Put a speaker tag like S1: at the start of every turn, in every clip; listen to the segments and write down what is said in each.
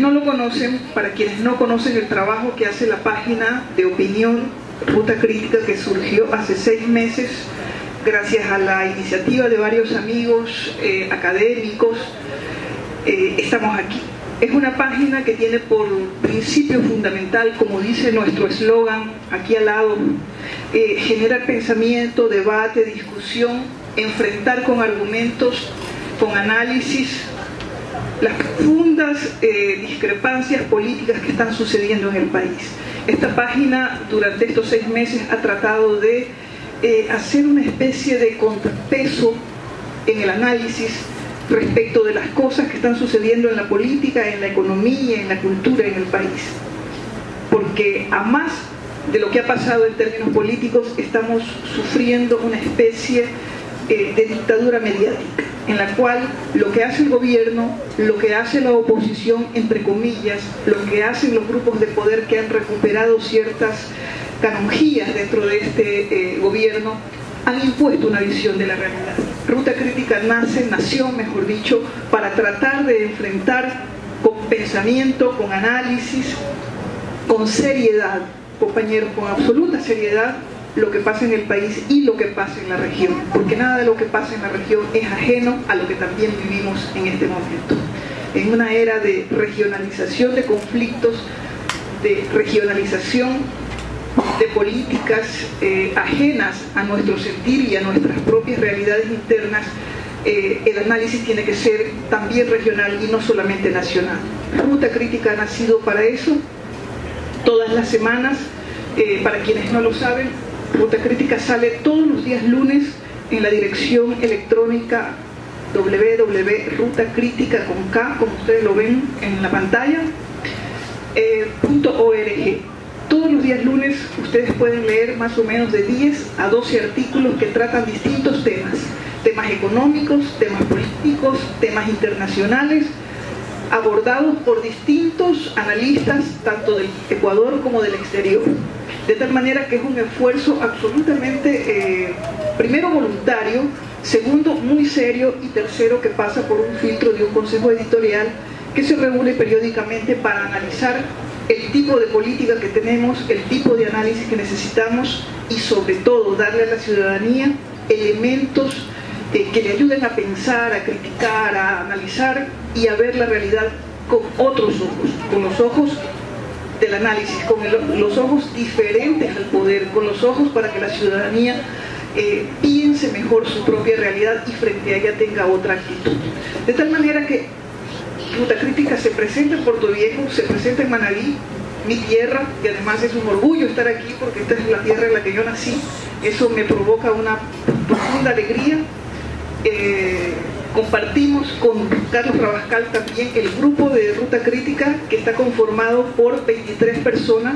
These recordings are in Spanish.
S1: no lo conocen, para quienes no conocen el trabajo que hace la página de opinión Ruta Crítica, que surgió hace 6 meses gracias a la iniciativa de varios amigos académicos, estamos aquí. Es una página que tiene por principio fundamental, como dice nuestro eslogan aquí al lado, generar pensamiento, debate, discusión, enfrentar con argumentos, con análisis, las profundas discrepancias políticas que están sucediendo en el país. Esta página durante estos 6 meses ha tratado de hacer una especie de contrapeso en el análisis respecto de las cosas que están sucediendo en la política, en la economía, en la cultura en el país. Porque a más de lo que ha pasado en términos políticos, estamos sufriendo una especie de dictadura mediática, en la cual lo que hace el gobierno, lo que hace la oposición, entre comillas, lo que hacen los grupos de poder que han recuperado ciertas canonjías dentro de este gobierno, han impuesto una visión de la realidad. Ruta Crítica nació, mejor dicho, para tratar de enfrentar con pensamiento, con análisis, con seriedad, compañeros, con absoluta seriedad, lo que pasa en el país y lo que pasa en la región, porque nada de lo que pasa en la región es ajeno a lo que también vivimos en este momento. En una era de regionalización de conflictos, de regionalización de políticas ajenas a nuestro sentir y a nuestras propias realidades internas, el análisis tiene que ser también regional y no solamente nacional. Ruta Crítica ha nacido para eso. Todas las semanas, para quienes no lo saben, Ruta Crítica sale todos los días lunes en la dirección electrónica www.rutacritica con K, como ustedes lo ven en la pantalla, .org. Todos los días lunes ustedes pueden leer más o menos de 10 a 12 artículos que tratan distintos temas, temas económicos, temas políticos, temas internacionales, abordados por distintos analistas, tanto del Ecuador como del exterior. De tal manera que es un esfuerzo absolutamente, primero voluntario, segundo muy serio y tercero que pasa por un filtro de un consejo editorial que se reúne periódicamente para analizar el tipo de política que tenemos, el tipo de análisis que necesitamos y sobre todo darle a la ciudadanía elementos que le ayuden a pensar, a criticar, a analizar y a ver la realidad con otros ojos, con los ojos del análisis, con los ojos diferentes al poder, con los ojos para que la ciudadanía piense mejor su propia realidad y frente a ella tenga otra actitud. De tal manera que Ruta Crítica se presenta en Puerto Viejo, se presenta en Manabí, mi tierra, y además es un orgullo estar aquí porque esta es la tierra en la que yo nací. Eso me provoca una profunda alegría. Compartimos con Carlos Rabascal también el grupo de Ruta Crítica, que está conformado por 23 personas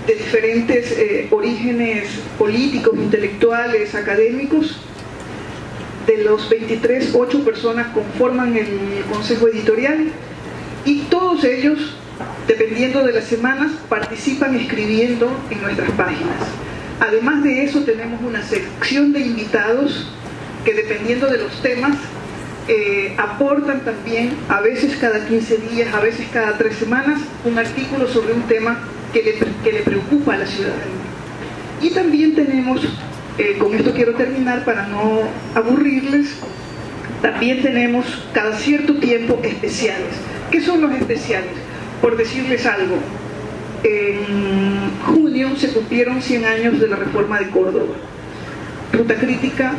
S1: de diferentes orígenes políticos, intelectuales, académicos. De los 23, 8 personas conforman el consejo editorial y todos ellos, dependiendo de las semanas, participan escribiendo en nuestras páginas. Además de eso, tenemos una sección de invitados que, dependiendo de los temas, aportan también, a veces cada 15 días, a veces cada 3 semanas, un artículo sobre un tema que le preocupa a la ciudadanía. Y también tenemos, con esto quiero terminar para no aburrirles, también tenemos cada cierto tiempo especiales. ¿Qué son los especiales? Por decirles algo, en junio se cumplieron 100 años de la reforma de Córdoba. Ruta Crítica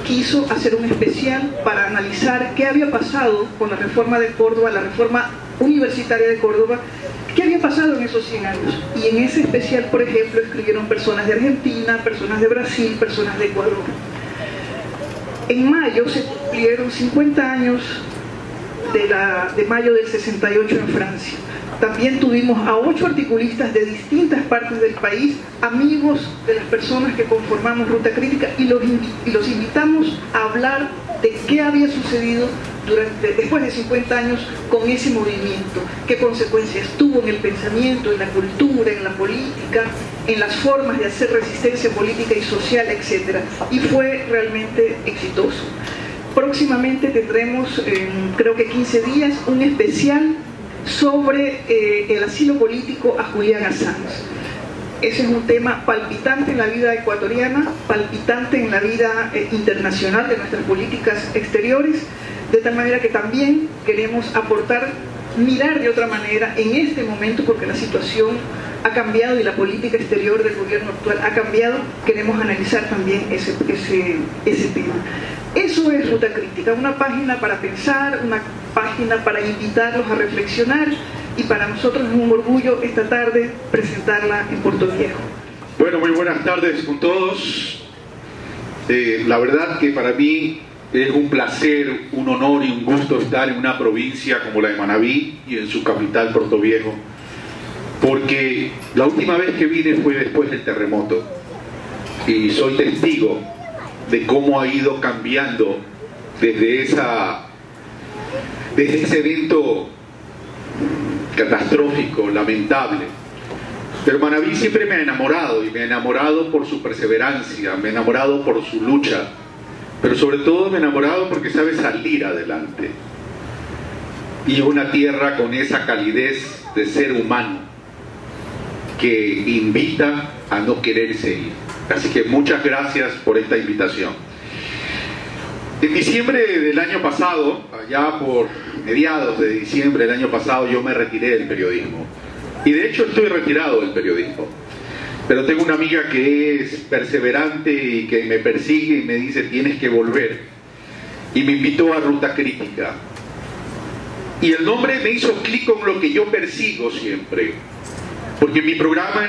S1: quiso hacer un especial para analizar qué había pasado con la reforma de Córdoba, la reforma universitaria de Córdoba, qué había pasado en esos 100 años. Y en ese especial, por ejemplo, escribieron personas de Argentina, personas de Brasil, personas de Ecuador. En mayo se cumplieron 50 años de mayo del 68 en Francia. También tuvimos a 8 articulistas de distintas partes del país, amigos de las personas que conformamos Ruta Crítica, y los invitamos a hablar de qué había sucedido después de 50 años con ese movimiento, qué consecuencias tuvo en el pensamiento, en la cultura, en la política, en las formas de hacer resistencia política y social, etc. Y fue realmente exitoso. Próximamente tendremos, creo que 15 días, un especial sobre el asilo político a Julián Assange. Ese es un tema palpitante en la vida ecuatoriana, palpitante en la vida internacional de nuestras políticas exteriores, de tal manera que también queremos aportar, mirar de otra manera en este momento, porque la situación ha cambiado y la política exterior del gobierno actual ha cambiado. Queremos analizar también ese tema. Eso es Ruta Crítica, una página para pensar, una página para invitarlos a reflexionar, y para nosotros es un orgullo esta tarde presentarla en Puerto Viejo.
S2: Bueno, muy buenas tardes con todos. La verdad que para mí es un placer, un honor y un gusto estar en una provincia como la de Manabí y en su capital, Puerto Viejo, porque la última vez que vine fue después del terremoto y soy testigo de cómo ha ido cambiando desde ese evento catastrófico, lamentable. Pero Manabí siempre me ha enamorado, y me ha enamorado por su perseverancia, me ha enamorado por su lucha, pero sobre todo me ha enamorado porque sabe salir adelante. Y es una tierra con esa calidez de ser humano que invita a no quererse ir. Así que muchas gracias por esta invitación. En diciembre del año pasado, allá por mediados de diciembre del año pasado, yo me retiré del periodismo. Y de hecho estoy retirado del periodismo. Pero tengo una amiga que es perseverante y que me persigue y me dice: tienes que volver. Y me invitó a Ruta Crítica. Y el nombre me hizo clic con lo que yo persigo siempre. Porque mi programa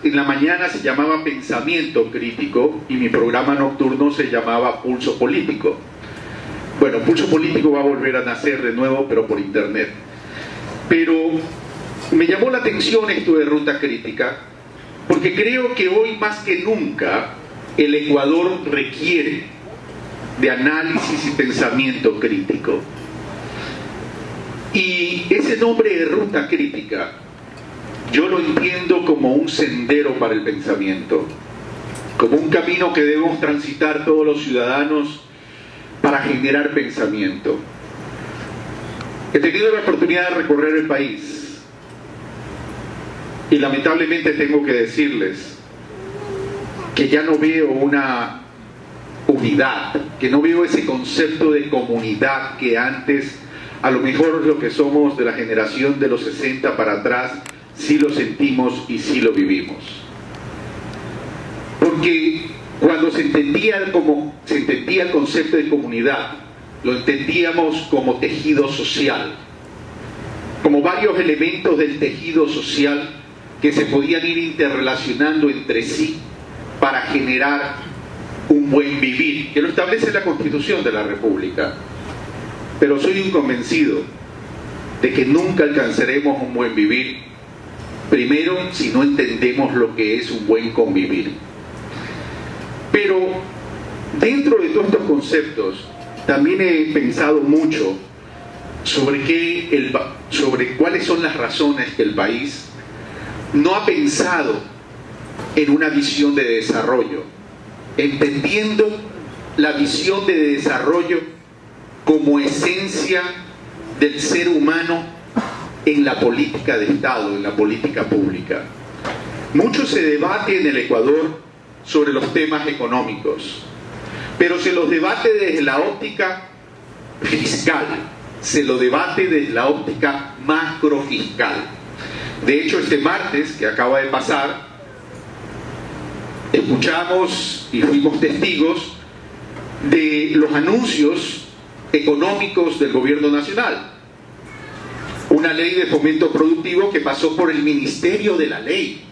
S2: en la mañana se llamaba Pensamiento Crítico y mi programa nocturno se llamaba Pulso Político. Bueno, Pulso Político va a volver a nacer de nuevo, pero por internet. Pero me llamó la atención esto de Ruta Crítica, porque creo que hoy más que nunca el Ecuador requiere de análisis y pensamiento crítico. Y ese nombre de Ruta Crítica yo lo entiendo como un sendero para el pensamiento, como un camino que debemos transitar todos los ciudadanos para generar pensamiento. He tenido la oportunidad de recorrer el país y lamentablemente tengo que decirles que ya no veo una unidad, que no veo ese concepto de comunidad que antes, a lo mejor lo que somos de la generación de los 60 para atrás, sí lo sentimos y sí lo vivimos. Porque cuando se entendía el concepto de comunidad, lo entendíamos como tejido social, como varios elementos del tejido social que se podían ir interrelacionando entre sí para generar un buen vivir, que lo establece la Constitución de la República. Pero soy un convencido de que nunca alcanzaremos un buen vivir, primero, si no entendemos lo que es un buen convivir. Pero dentro de todos estos conceptos, también he pensado mucho sobre cuáles son las razones que el país no ha pensado en una visión de desarrollo, entendiendo la visión de desarrollo como esencia del ser humano en la política de Estado, en la política pública. Mucho se debate en el Ecuador sobre los temas económicos, pero se los debate desde la óptica fiscal, se lo debate desde la óptica macrofiscal. De hecho, este martes que acaba de pasar, escuchamos y fuimos testigos de los anuncios económicos del gobierno nacional. Una ley de fomento productivo que pasó por el Ministerio de la Ley,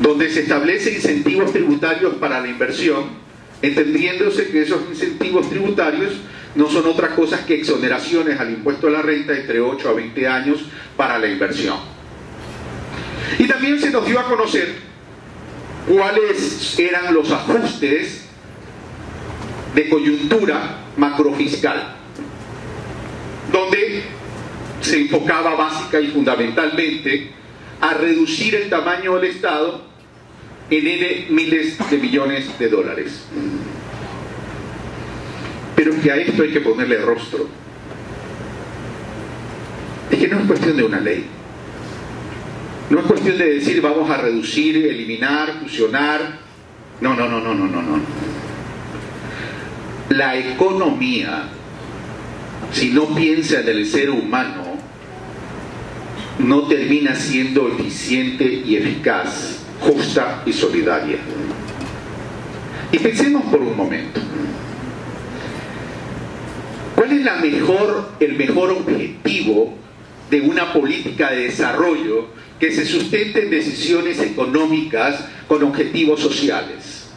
S2: donde se establecen incentivos tributarios para la inversión, entendiéndose que esos incentivos tributarios no son otras cosas que exoneraciones al impuesto a la renta entre 8 a 20 años para la inversión. Y también se nos dio a conocer cuáles eran los ajustes de coyuntura macrofiscal, donde se enfocaba básica y fundamentalmente a reducir el tamaño del Estado en miles de millones de dólares. Pero que a esto hay que ponerle rostro. es que no es cuestión de una ley. No es cuestión de decir vamos a reducir, eliminar, fusionar. No. La economía, si no piensa en el ser humano, no termina siendo eficiente y eficaz, justa y solidaria. Y pensemos por un momento. ¿Cuál es el mejor objetivo de una política de desarrollo que se sustente en decisiones económicas con objetivos sociales?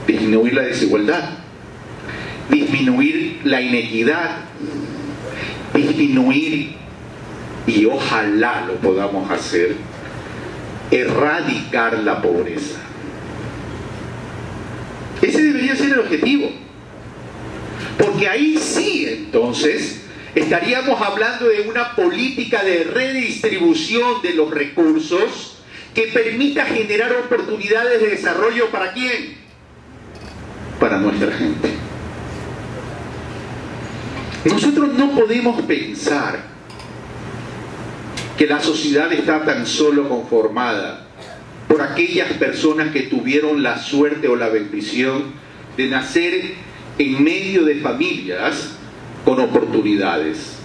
S2: Disminuir la desigualdad, disminuir la inequidad, disminuir, y ojalá lo podamos hacer, erradicar la pobreza. Ese debería ser el objetivo, porque ahí sí, entonces, estaríamos hablando de una política de redistribución de los recursos que permita generar oportunidades de desarrollo. ¿Para quién? Para nuestra gente. Nosotros no podemos pensar que la sociedad está tan solo conformada por aquellas personas que tuvieron la suerte o la bendición de nacer en medio de familias con oportunidades.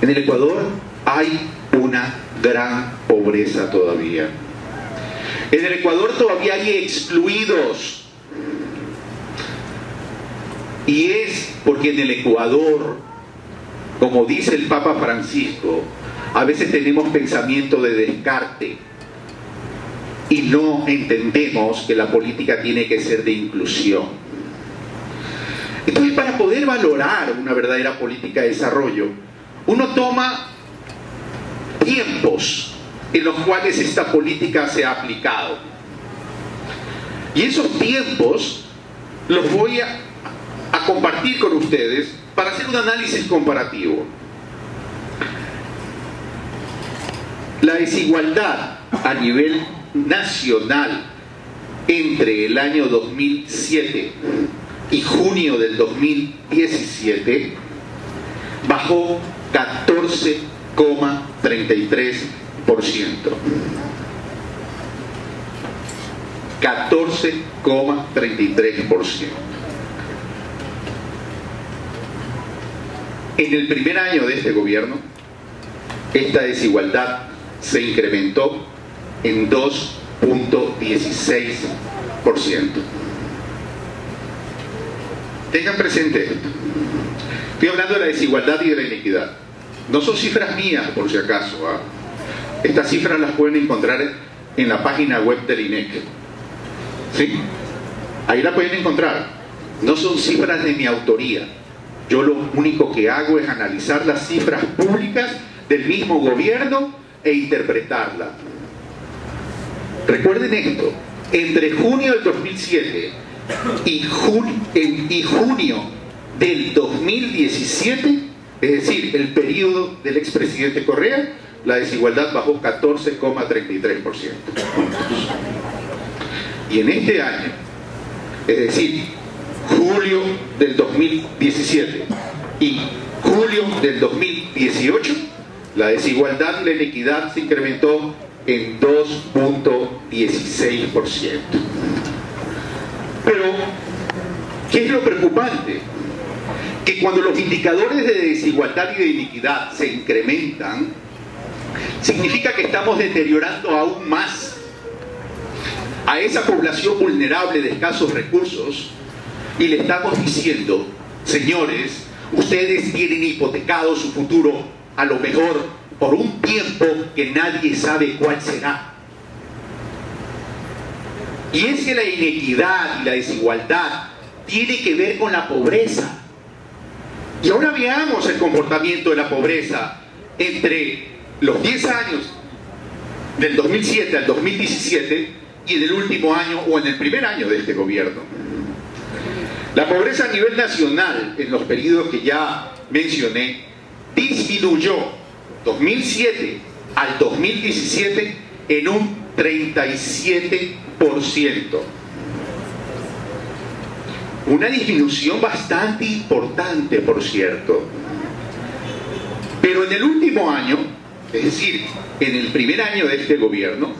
S2: En el Ecuador hay una gran pobreza todavía. En el Ecuador todavía hay excluidos. Y es porque en el Ecuador, como dice el Papa Francisco, a veces tenemos pensamiento de descarte y no entendemos que la política tiene que ser de inclusión. Entonces, para poder valorar una verdadera política de desarrollo, uno toma tiempos en los cuales esta política se ha aplicado. Y esos tiempos los voy a compartir con ustedes para hacer un análisis comparativo. La desigualdad a nivel nacional entre el año 2007 y junio del 2017 bajó 14,33%. 14,33%. En el primer año de este gobierno, esta desigualdad se incrementó en 2,16%. Tengan presente esto. Estoy hablando de la desigualdad y de la inequidad. No son cifras mías, por si acaso. Estas cifras las pueden encontrar en la página web del INEC. ¿Sí? Ahí la pueden encontrar. No son cifras de mi autoría. Yo lo único que hago es analizar las cifras públicas del mismo gobierno e interpretarla. Recuerden esto, entre junio del 2007 y junio del 2017, es decir, el periodo del expresidente Correa, la desigualdad bajó 14,33%. Y en este año, es decir, julio del 2017 y julio del 2018, la desigualdad y la inequidad se incrementó en 2,16%. Pero, ¿qué es lo preocupante? Que cuando los indicadores de desigualdad y de inequidad se incrementan, significa que estamos deteriorando aún más a esa población vulnerable de escasos recursos y le estamos diciendo, señores, ustedes tienen hipotecado su futuro, a lo mejor por un tiempo que nadie sabe cuál será. Y es que la inequidad y la desigualdad tiene que ver con la pobreza. Y ahora veamos el comportamiento de la pobreza entre los 10 años del 2007 al 2017 y en el último año o en el primer año de este gobierno. La pobreza a nivel nacional, en los periodos que ya mencioné, disminuyó 2007 al 2017 en un 37%. Una disminución bastante importante, por cierto. Pero en el último año, es decir, en el primer año de este gobierno,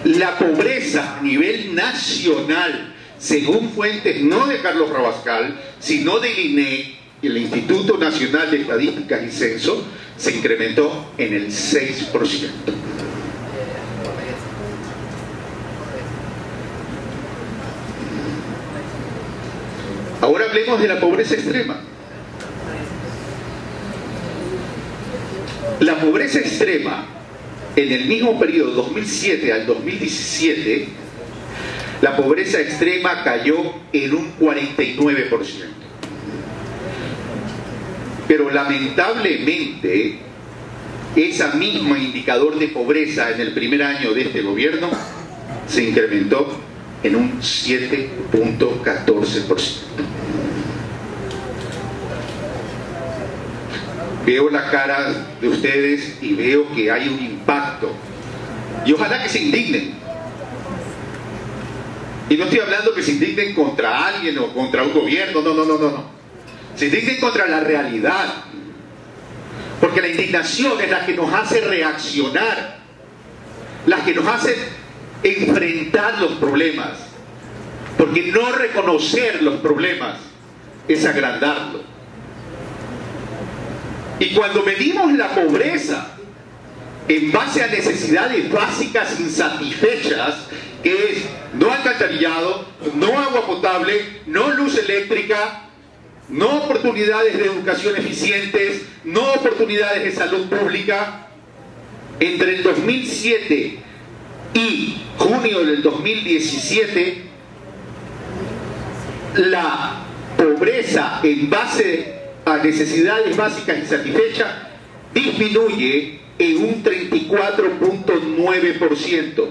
S2: la pobreza a nivel nacional, según fuentes no de Carlos Rabascal, sino del INEC, el Instituto Nacional de Estadísticas y Censo, se incrementó en el 6%. Ahora hablemos de la pobreza extrema. La pobreza extrema, en el mismo periodo 2007 al 2017, la pobreza extrema cayó en un 49%. Pero lamentablemente, ese mismo indicador de pobreza en el primer año de este gobierno se incrementó en un 7.14%. Veo la cara de ustedes y veo que hay un impacto. Y ojalá que se indignen. Y no estoy hablando que se indignen contra alguien o contra un gobierno, no. Se indignen contra la realidad. Porque la indignación es la que nos hace reaccionar, la que nos hace enfrentar los problemas. Porque no reconocer los problemas es agrandarlos. Y cuando medimos la pobreza en base a necesidades básicas insatisfechas, que es no alcantarillado, no agua potable, no luz eléctrica, no oportunidades de educación eficientes, no oportunidades de salud pública, entre el 2007 y junio del 2017, la pobreza en base a necesidades básicas insatisfechas disminuye en un 34.9%.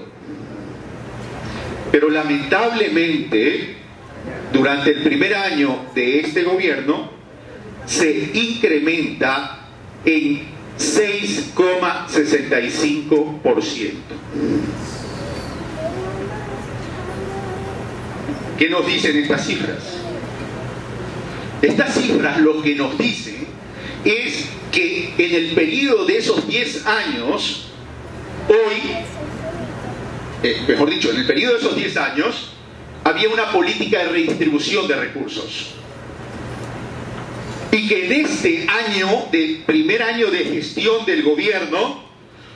S2: Pero lamentablemente, durante el primer año de este gobierno, se incrementa en 6,65%. ¿Qué nos dicen estas cifras? Estas cifras lo que nos dicen es que en el periodo de esos 10 años, mejor dicho, en el periodo de esos 10 años, había una política de redistribución de recursos. Y que en este año, del primer año de gestión del gobierno,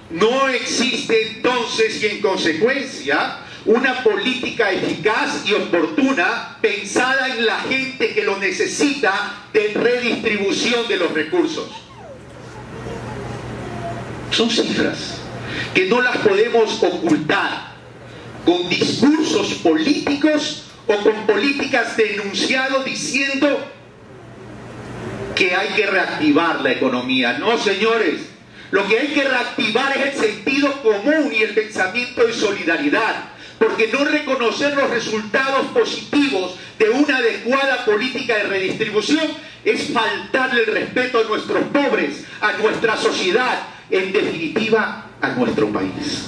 S2: no existe entonces y en consecuencia una política eficaz y oportuna pensada en la gente que lo necesita de redistribución de los recursos. Son cifras que no las podemos ocultar con discursos políticos o con políticas de enunciado diciendo que hay que reactivar la economía. No, señores, lo que hay que reactivar es el sentido común y el pensamiento de solidaridad, porque no reconocer los resultados positivos de una adecuada política de redistribución es faltarle el respeto a nuestros pobres, a nuestra sociedad, en definitiva, a nuestro país.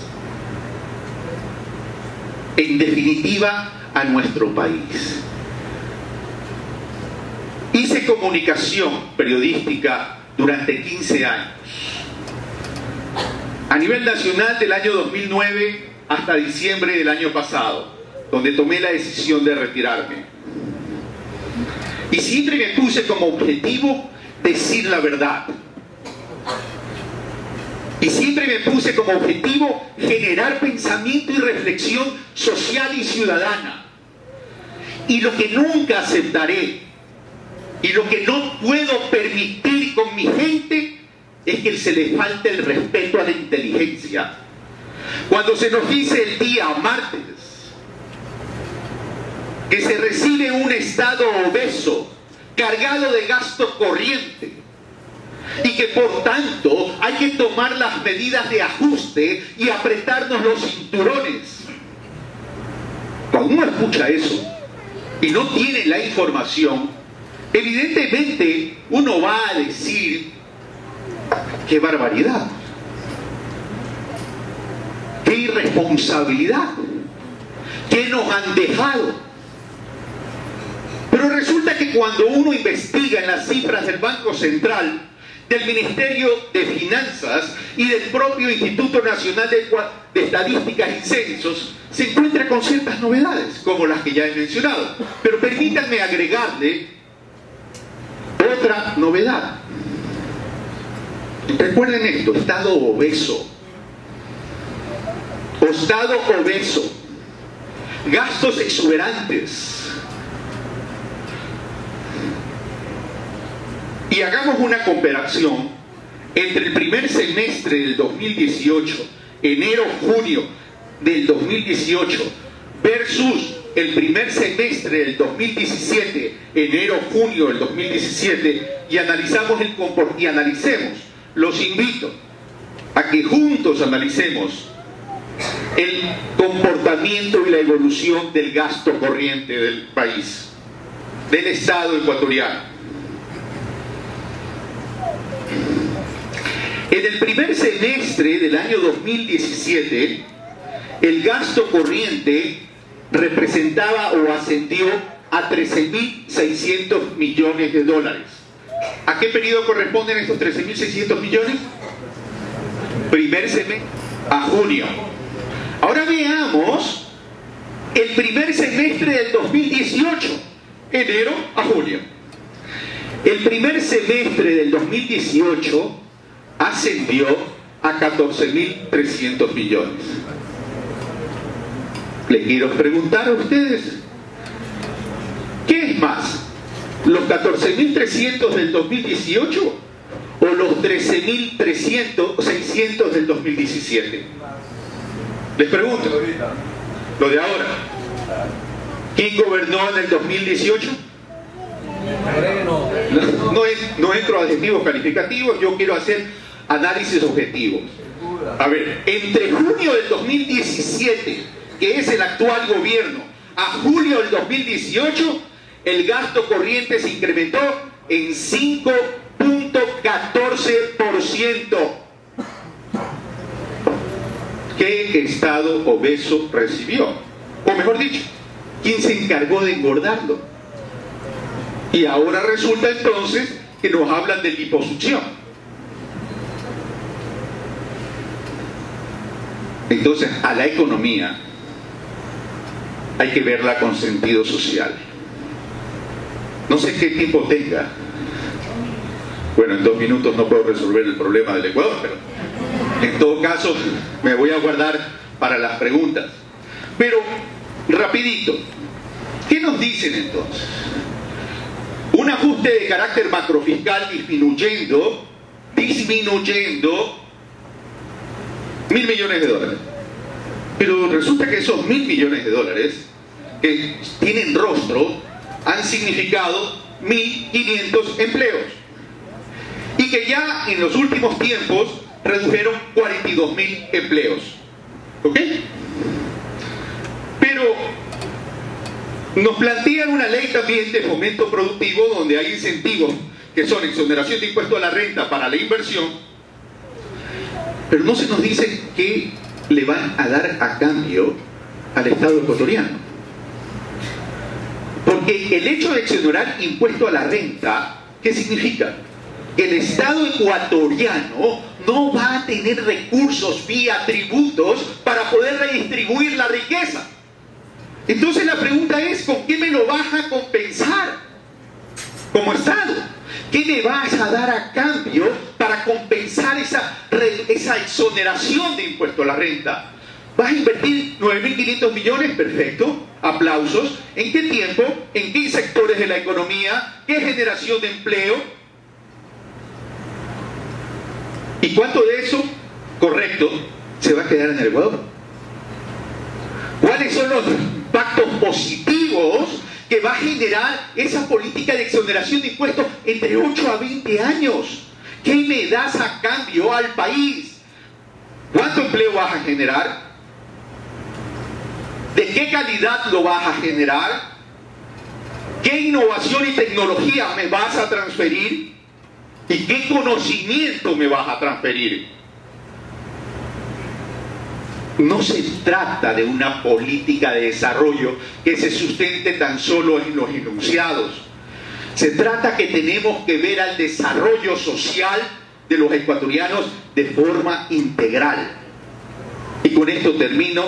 S2: En definitiva, a nuestro país. Hice comunicación periodística durante 15 años. A nivel nacional del año 2009 hasta diciembre del año pasado, donde tomé la decisión de retirarme. Y siempre me puse como objetivo decir la verdad. Y siempre me puse como objetivo generar pensamiento y reflexión social y ciudadana. Y lo que nunca aceptaré y lo que no puedo permitir con mi gente es que se le falte el respeto a la inteligencia. Cuando se nos dice el día martes que se recibe un Estado obeso, cargado de gasto corriente, y que por tanto hay que tomar las medidas de ajuste y apretarnos los cinturones. Cuando uno escucha eso y no tiene la información, evidentemente uno va a decir: ¡qué barbaridad! ¡Qué irresponsabilidad! ¿Qué nos han dejado? Pero resulta que cuando uno investiga en las cifras del Banco Central, del Ministerio de Finanzas y del propio Instituto Nacional de Estadísticas y Censos, se encuentra con ciertas novedades, como las que ya he mencionado. Pero permítanme agregarle otra novedad. Recuerden esto: Estado obeso. Estado obeso. Gastos exuberantes. Y hagamos una comparación entre el primer semestre del 2018, enero-junio del 2018, versus el primer semestre del 2017, enero-junio del 2017, y analicemos. Los invito a que juntos analicemos el comportamiento y la evolución del gasto corriente del país, del Estado ecuatoriano. En el primer semestre del año 2017, el gasto corriente representaba o ascendió a 13.600 millones de dólares. ¿A qué periodo corresponden estos 13.600 millones? Primer semestre, a junio. Ahora veamos el primer semestre del 2018, enero a junio. El primer semestre del 2018 ascendió a 14.300 millones. Les quiero preguntar a ustedes, ¿qué es más? ¿Los 14.300 del 2018 o los 13.600 del 2017? Les pregunto, lo de ahora. ¿Quién gobernó en el 2018? No entro a adjetivos calificativos, yo quiero hacer análisis objetivos. A ver, entre junio del 2017, que es el actual gobierno, a julio del 2018, el gasto corriente se incrementó en 5.14%. ¿Qué Estado obeso recibió? O mejor dicho, ¿quién se encargó de engordarlo? Y ahora resulta entonces que nos hablan de liposucción. Entonces, a la economía hay que verla con sentido social. No sé qué tiempo tenga. Bueno, en 2 minutos no puedo resolver el problema del Ecuador, pero en todo caso me voy a guardar para las preguntas. Pero, rapidito, ¿qué nos dicen entonces? Un ajuste de carácter macrofiscal disminuyendo 1.000 millones de dólares. Pero resulta que esos 1.000 millones de dólares que tienen rostro han significado 1.500 empleos. Y que ya en los últimos tiempos redujeron 42.000 empleos. ¿Ok? Pero nos plantean una ley también de fomento productivo donde hay incentivos que son exoneración de impuesto a la renta para la inversión, pero no se nos dice qué le van a dar a cambio al Estado ecuatoriano. Porque el hecho de exonerar impuesto a la renta, ¿qué significa? El Estado ecuatoriano no va a tener recursos vía tributos para poder redistribuir la riqueza. Entonces la pregunta es, ¿con qué me lo vas a compensar como Estado? ¿Qué me vas a dar a cambio para compensar esa exoneración de impuesto a la renta? ¿Vas a invertir 9.500 millones? Perfecto, aplausos. ¿En qué tiempo? ¿En qué sectores de la economía? ¿Qué generación de empleo? ¿Y cuánto de eso, correcto, se va a quedar en el Ecuador? ¿Cuáles son los impactos positivos que va a generar esa política de exoneración de impuestos entre 8 a 20 años? ¿Qué me das a cambio al país? ¿Cuánto empleo vas a generar? ¿De qué calidad lo vas a generar? ¿Qué innovación y tecnología me vas a transferir? ¿Y qué conocimiento me vas a transferir? no se trata de una política de desarrollo que se sustente tan solo en los enunciados. Se trata que tenemos que ver al desarrollo social de los ecuatorianos de forma integral. Y con esto termino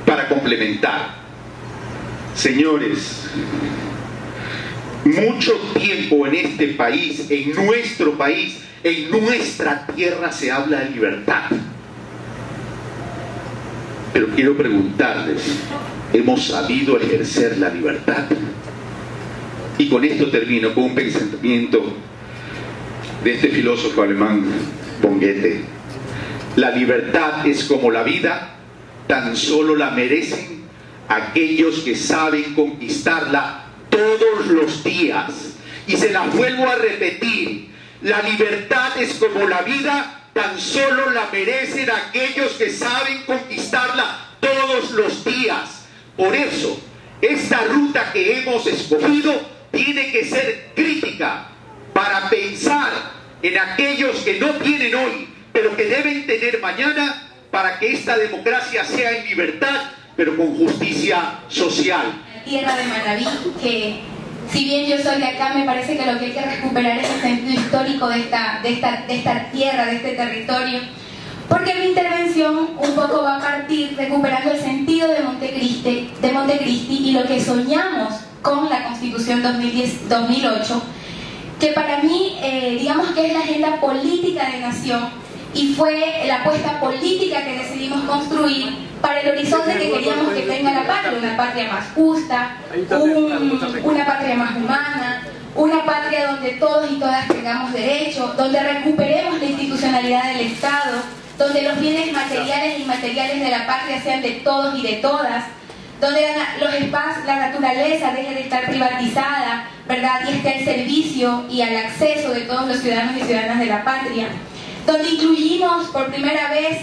S2: para complementar. Señores, mucho tiempo en este país, en nuestro país, en nuestra tierra se habla de libertad. Pero quiero preguntarles, ¿hemos sabido ejercer la libertad? Y con esto termino con un pensamiento de este filósofo alemán, von Goethe. La libertad es como la vida, tan solo la merecen aquellos que saben conquistarla todos los días. Y se la vuelvo a repetir, la libertad es como la vida, tan solo la merecen aquellos que saben conquistarla todos los días. Por eso, esta ruta que hemos escogido tiene que ser crítica para pensar en aquellos que no tienen hoy, pero que deben tener mañana, para que esta democracia sea en libertad, pero con justicia social.
S3: Tierra de Manabí, que si bien yo soy de acá, me parece que lo que hay que recuperar es el sentido histórico de esta tierra, de este territorio, porque mi intervención un poco va a partir recuperando el sentido de Montecristi y lo que soñamos con la Constitución 2008, que para mí, digamos que es la agenda política de nación y fue la apuesta política que decidimos construir para el horizonte que queríamos que tenga la patria, una patria más justa, una patria más humana, una patria donde todos y todas tengamos derechos, donde recuperemos la institucionalidad del Estado, donde los bienes materiales e inmateriales de la patria sean de todos y de todas, donde los espacios, la naturaleza deje de estar privatizada, ¿verdad? Y esté al servicio y al acceso de todos los ciudadanos y ciudadanas de la patria, donde incluimos por primera vez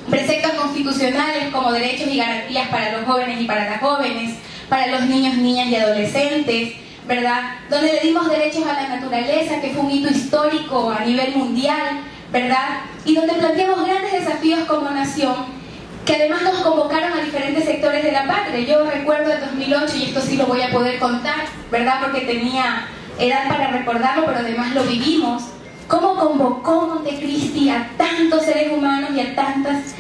S3: preceptos constitucionales como derechos y garantías para los jóvenes y para las jóvenes, para los niños, niñas y adolescentes, ¿verdad? Donde le dimos derechos a la naturaleza, que fue un hito histórico a nivel mundial, ¿verdad? Y donde planteamos grandes desafíos como nación, que además nos convocaron a diferentes sectores de la patria. Yo recuerdo el 2008, y esto sí lo voy a poder contar, ¿verdad? Porque tenía edad para recordarlo, pero además lo vivimos. Cómo convocó Montecristi a tantos seres humanos y a tantas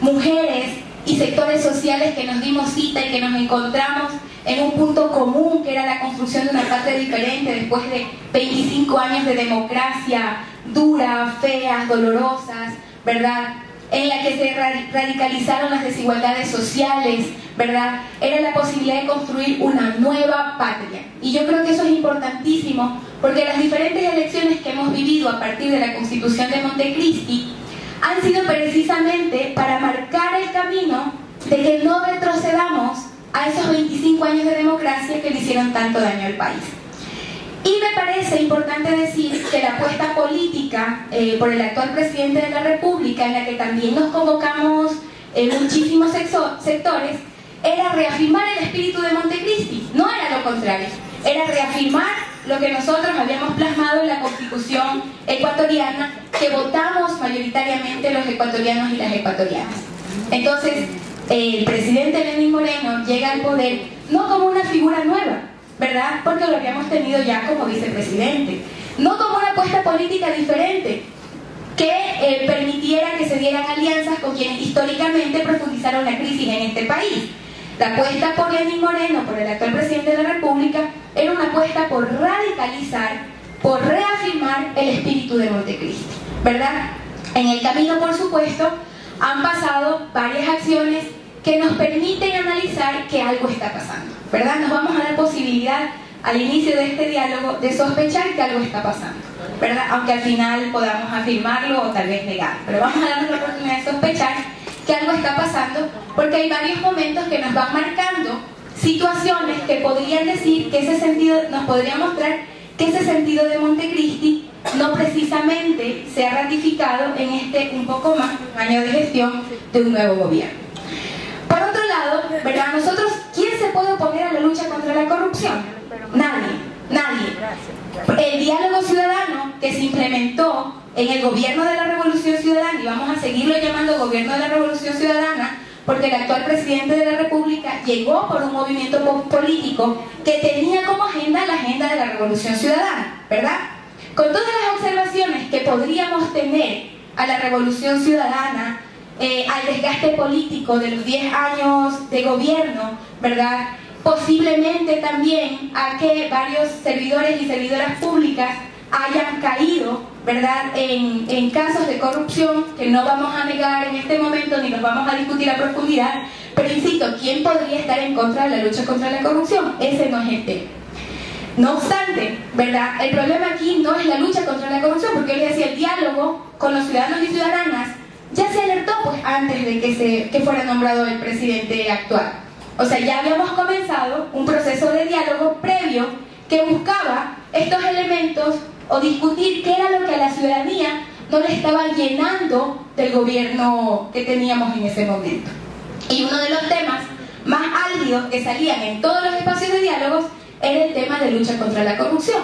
S3: mujeres y sectores sociales que nos dimos cita y que nos encontramos en un punto común, que era la construcción de una patria diferente después de 25 años de democracia dura, feas, dolorosas, ¿verdad? En la que se radicalizaron las desigualdades sociales, ¿verdad? Era la posibilidad de construir una nueva patria. Y yo creo que eso es importantísimo, porque las diferentes elecciones que hemos vivido a partir de la Constitución de Montecristi han sido precisamente para marcar el camino de que no retrocedamos a esos 25 años de democracia que le hicieron tanto daño al país. Y me parece importante decir que la apuesta política por el actual presidente de la República, en la que también nos convocamos muchísimos sectores, era reafirmar el espíritu de Montecristi, no era lo contrario, era reafirmar lo que nosotros habíamos plasmado en la Constitución ecuatoriana, que votamos mayoritariamente los ecuatorianos y las ecuatorianas. Entonces, el presidente Lenín Moreno llega al poder no como una figura nueva, ¿verdad? Porque lo habíamos tenido ya como vicepresidente, no como una apuesta política diferente que permitiera que se dieran alianzas con quienes históricamente profundizaron la crisis en este país. La apuesta por Lenín Moreno, por el actual presidente de la República, era una apuesta por radicalizar, por reafirmar el espíritu de Montecristi, ¿verdad? En el camino, por supuesto, han pasado varias acciones que nos permiten analizar que algo está pasando, ¿verdad? Nos vamos a dar posibilidad al inicio de este diálogo de sospechar que algo está pasando, ¿verdad? Aunque al final podamos afirmarlo o tal vez negarlo, pero vamos a darnos la oportunidad de sospechar que algo está pasando, porque hay varios momentos que nos van marcando situaciones que podrían decir que ese sentido, nos podría mostrar que ese sentido de Montecristi no precisamente se ha ratificado en este un poco más año de gestión de un nuevo gobierno. Por otro lado, ¿verdad? Nosotros, ¿quién se puede oponer a la lucha contra la corrupción? Nadie, nadie. El diálogo ciudadano que se implementó en el gobierno de la Revolución Ciudadana, y vamos a seguirlo llamando gobierno de la Revolución Ciudadana, porque el actual presidente de la República llegó por un movimiento político que tenía como agenda la agenda de la Revolución Ciudadana, ¿verdad? Con todas las observaciones que podríamos tener a la Revolución Ciudadana, al desgaste político de los 10 años de gobierno, ¿verdad? Posiblemente también a que varios servidores y servidoras públicas hayan caído, ¿verdad?, en casos de corrupción que no vamos a negar en este momento ni los vamos a discutir a profundidad, pero insisto, ¿quién podría estar en contra de la lucha contra la corrupción? Ese no es el tema. No obstante, ¿verdad?, el problema aquí no es la lucha contra la corrupción, porque yo les decía, el diálogo con los ciudadanos y ciudadanas ya se alertó pues antes de que fuera nombrado el presidente actual. O sea, ya habíamos comenzado un proceso de diálogo previo que buscaba estos elementos o discutir qué era lo que a la ciudadanía no le estaba llenando del gobierno que teníamos en ese momento. Y uno de los temas más álgidos que salían en todos los espacios de diálogos era el tema de lucha contra la corrupción.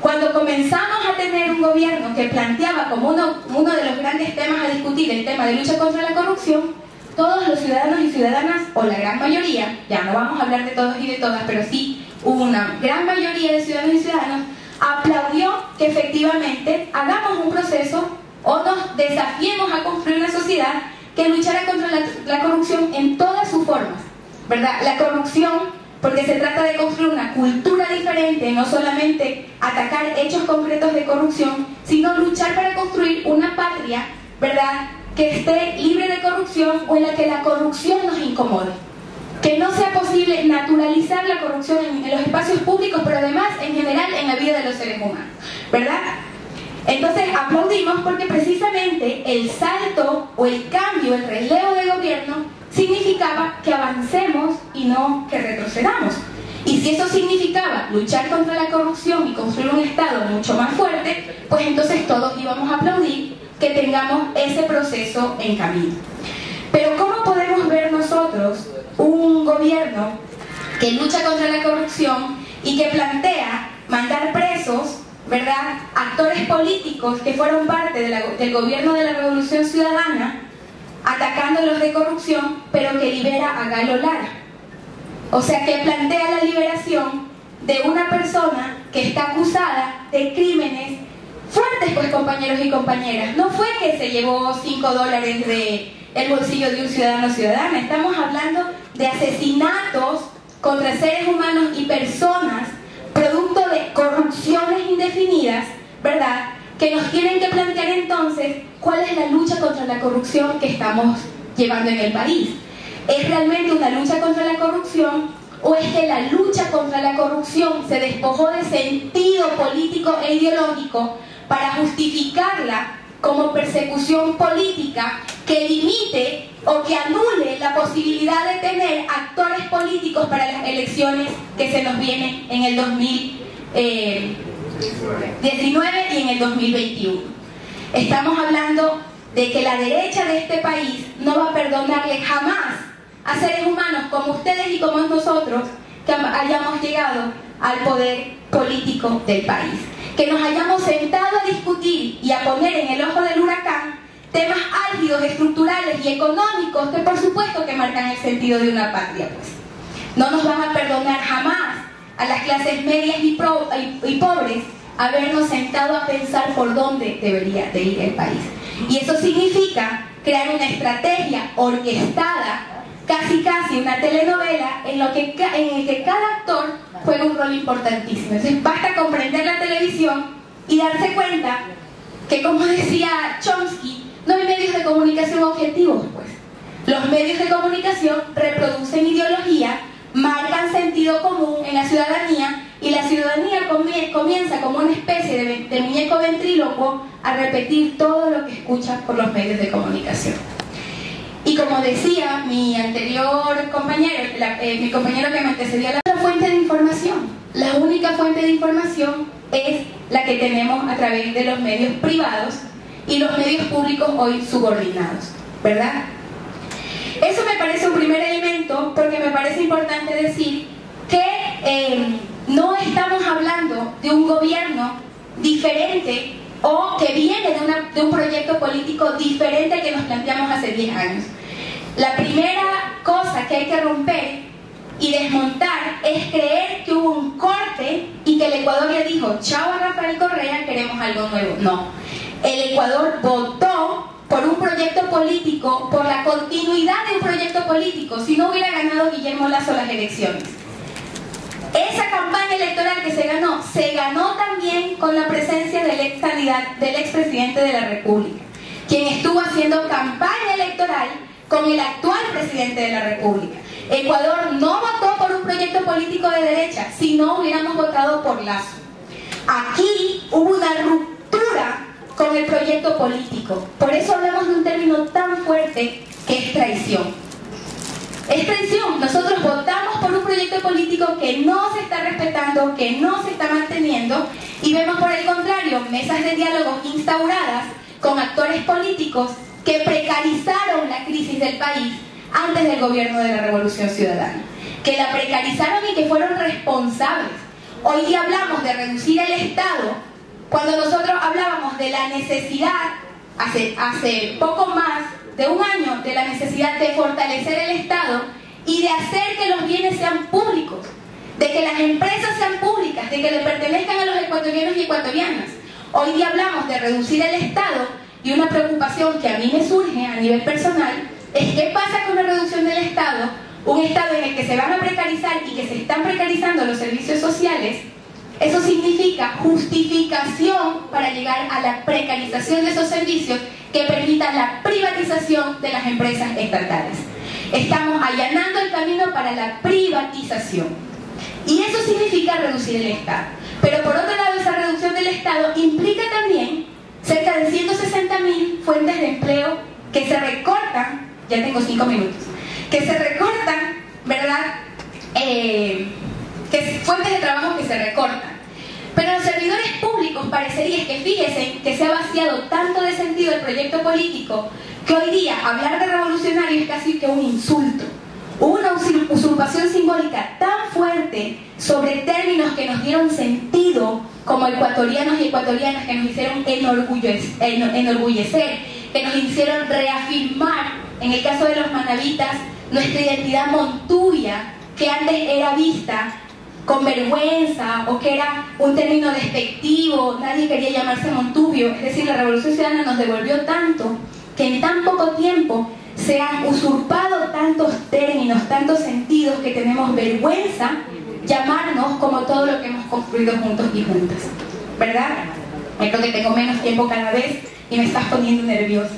S3: Cuando comenzamos a tener un gobierno que planteaba como uno de los grandes temas a discutir el tema de lucha contra la corrupción, todos los ciudadanos y ciudadanas, o la gran mayoría, ya no vamos a hablar de todos y de todas, pero sí una gran mayoría de ciudadanos y ciudadanos, aplaudió que efectivamente hagamos un proceso o nos desafiemos a construir una sociedad que luchara contra la corrupción en todas sus formas, ¿verdad? La corrupción, porque se trata de construir una cultura diferente, no solamente atacar hechos concretos de corrupción, sino luchar para construir una patria, ¿verdad?, que esté libre de corrupción o en la que la corrupción nos incomode. Que no sea posible naturalizar la corrupción en los espacios públicos, pero además en general en la vida de los seres humanos, ¿verdad? Entonces aplaudimos porque precisamente el salto o el cambio, el relevo de gobierno significaba que avancemos y no que retrocedamos. Y si eso significaba luchar contra la corrupción y construir un Estado mucho más fuerte, pues entonces todos íbamos a aplaudir que tengamos ese proceso en camino. Pero ¿cómo podemos ver nosotros un gobierno que lucha contra la corrupción y que plantea mandar presos, ¿verdad?, actores políticos que fueron parte del gobierno de la Revolución Ciudadana, atacándolos de corrupción, pero que libera a Galo Lara? O sea, que plantea la liberación de una persona que está acusada de crímenes fuertes, pues, compañeros y compañeras. No fue que se llevó $5 del bolsillo de un ciudadano o ciudadana. Estamos hablando de asesinatos contra seres humanos y personas, producto de corrupciones indefinidas, ¿verdad?, que nos tienen que plantear entonces cuál es la lucha contra la corrupción que estamos llevando en el país. ¿Es realmente una lucha contra la corrupción o es que la lucha contra la corrupción se despojó de sentido político e ideológico para justificarla como persecución política que limite o que anule la posibilidad de tener actores políticos para las elecciones que se nos vienen en el 2019 y en el 2021? Estamos hablando de que la derecha de este país no va a perdonarle jamás a seres humanos como ustedes y como nosotros que hayamos llegado al poder político del país, que nos hayamos sentado a discutir y a poner en el ojo del huracán temas álgidos, estructurales y económicos que por supuesto que marcan el sentido de una patria, pues. No nos van a perdonar jamás a las clases medias y pobres habernos sentado a pensar por dónde debería de ir el país. Y eso significa crear una estrategia orquestada, casi una telenovela en el que cada actor juega un rol importantísimo. Entonces basta comprender la televisión y darse cuenta que, como decía Chomsky, no hay medios de comunicación objetivos, pues. Los medios de comunicación reproducen ideología, marcan sentido común en la ciudadanía, y la ciudadanía comienza como una especie de muñeco ventrílocuo a repetir todo lo que escucha por los medios de comunicación. Y como decía mi anterior compañero, mi compañero que me antecedió, la fuente de información, la única fuente de información es la que tenemos a través de los medios privados y los medios públicos hoy subordinados, ¿verdad? Eso me parece un primer elemento, porque me parece importante decir que no estamos hablando de un gobierno diferente o que viene de un proyecto político diferente al que nos planteamos hace 10 años. La primera cosa que hay que romper y desmontar es creer que hubo un corte y que el Ecuador le dijo chao a Rafael Correa, queremos algo nuevo. No, el Ecuador votó por un proyecto político, por la continuidad de un proyecto político, si no hubiera ganado Guillermo Lasso las elecciones. Esa campaña electoral que se ganó también con la presencia del expresidente de la República, quien estuvo haciendo campaña electoral con el actual presidente de la República. Ecuador no votó por un proyecto político de derecha, si no hubiéramos votado por Lasso. Aquí hubo una ruptura con el proyecto político. Por eso hablamos de un término tan fuerte que es traición. Es traición. Nosotros votamos por un proyecto político que no se está respetando, que no se está manteniendo, y vemos por el contrario mesas de diálogo instauradas con actores políticos que precarizaron la crisis del país antes del gobierno de la Revolución Ciudadana, que la precarizaron y que fueron responsables. Hoy día hablamos de reducir el Estado, cuando nosotros hablábamos de la necesidad, hace poco más de un año, de la necesidad de fortalecer el Estado y de hacer que los bienes sean públicos, de que las empresas sean públicas, de que le pertenezcan a los ecuatorianos y ecuatorianas. Hoy día hablamos de reducir el Estado, y una preocupación que a mí me surge a nivel personal es qué pasa con la reducción del Estado, un Estado en el que se van a precarizar y que se están precarizando los servicios sociales. Eso significa justificación para llegar a la precarización de esos servicios que permitan la privatización de las empresas estatales. Estamos allanando el camino para la privatización. Y eso significa reducir el Estado. Pero por otro lado, esa reducción del Estado implica también cerca de 160.000 fuentes de empleo que se recortan, ya tengo 5 minutos, que se recortan, ¿verdad? Fuentes de trabajo que se recortan. Pero los servidores públicos parecería que fíjense que se ha vaciado tanto de sentido el proyecto político que hoy día hablar de revolucionario es casi que un insulto. Hubo una usurpación simbólica tan fuerte sobre términos que nos dieron sentido como ecuatorianos y ecuatorianas, que nos hicieron enorgullecer, que nos hicieron reafirmar, en el caso de los manavitas, nuestra identidad montuvia, que antes era vista con vergüenza o que era un término despectivo, nadie quería llamarse montubio. Es decir, la Revolución Ciudadana nos devolvió tanto que en tan poco tiempo se han usurpado tantos términos, tantos sentidos, que tenemos vergüenza llamarnos como todo lo que hemos construido juntos y juntas, ¿verdad? Creo que tengo menos tiempo cada vez y me estás poniendo nerviosa.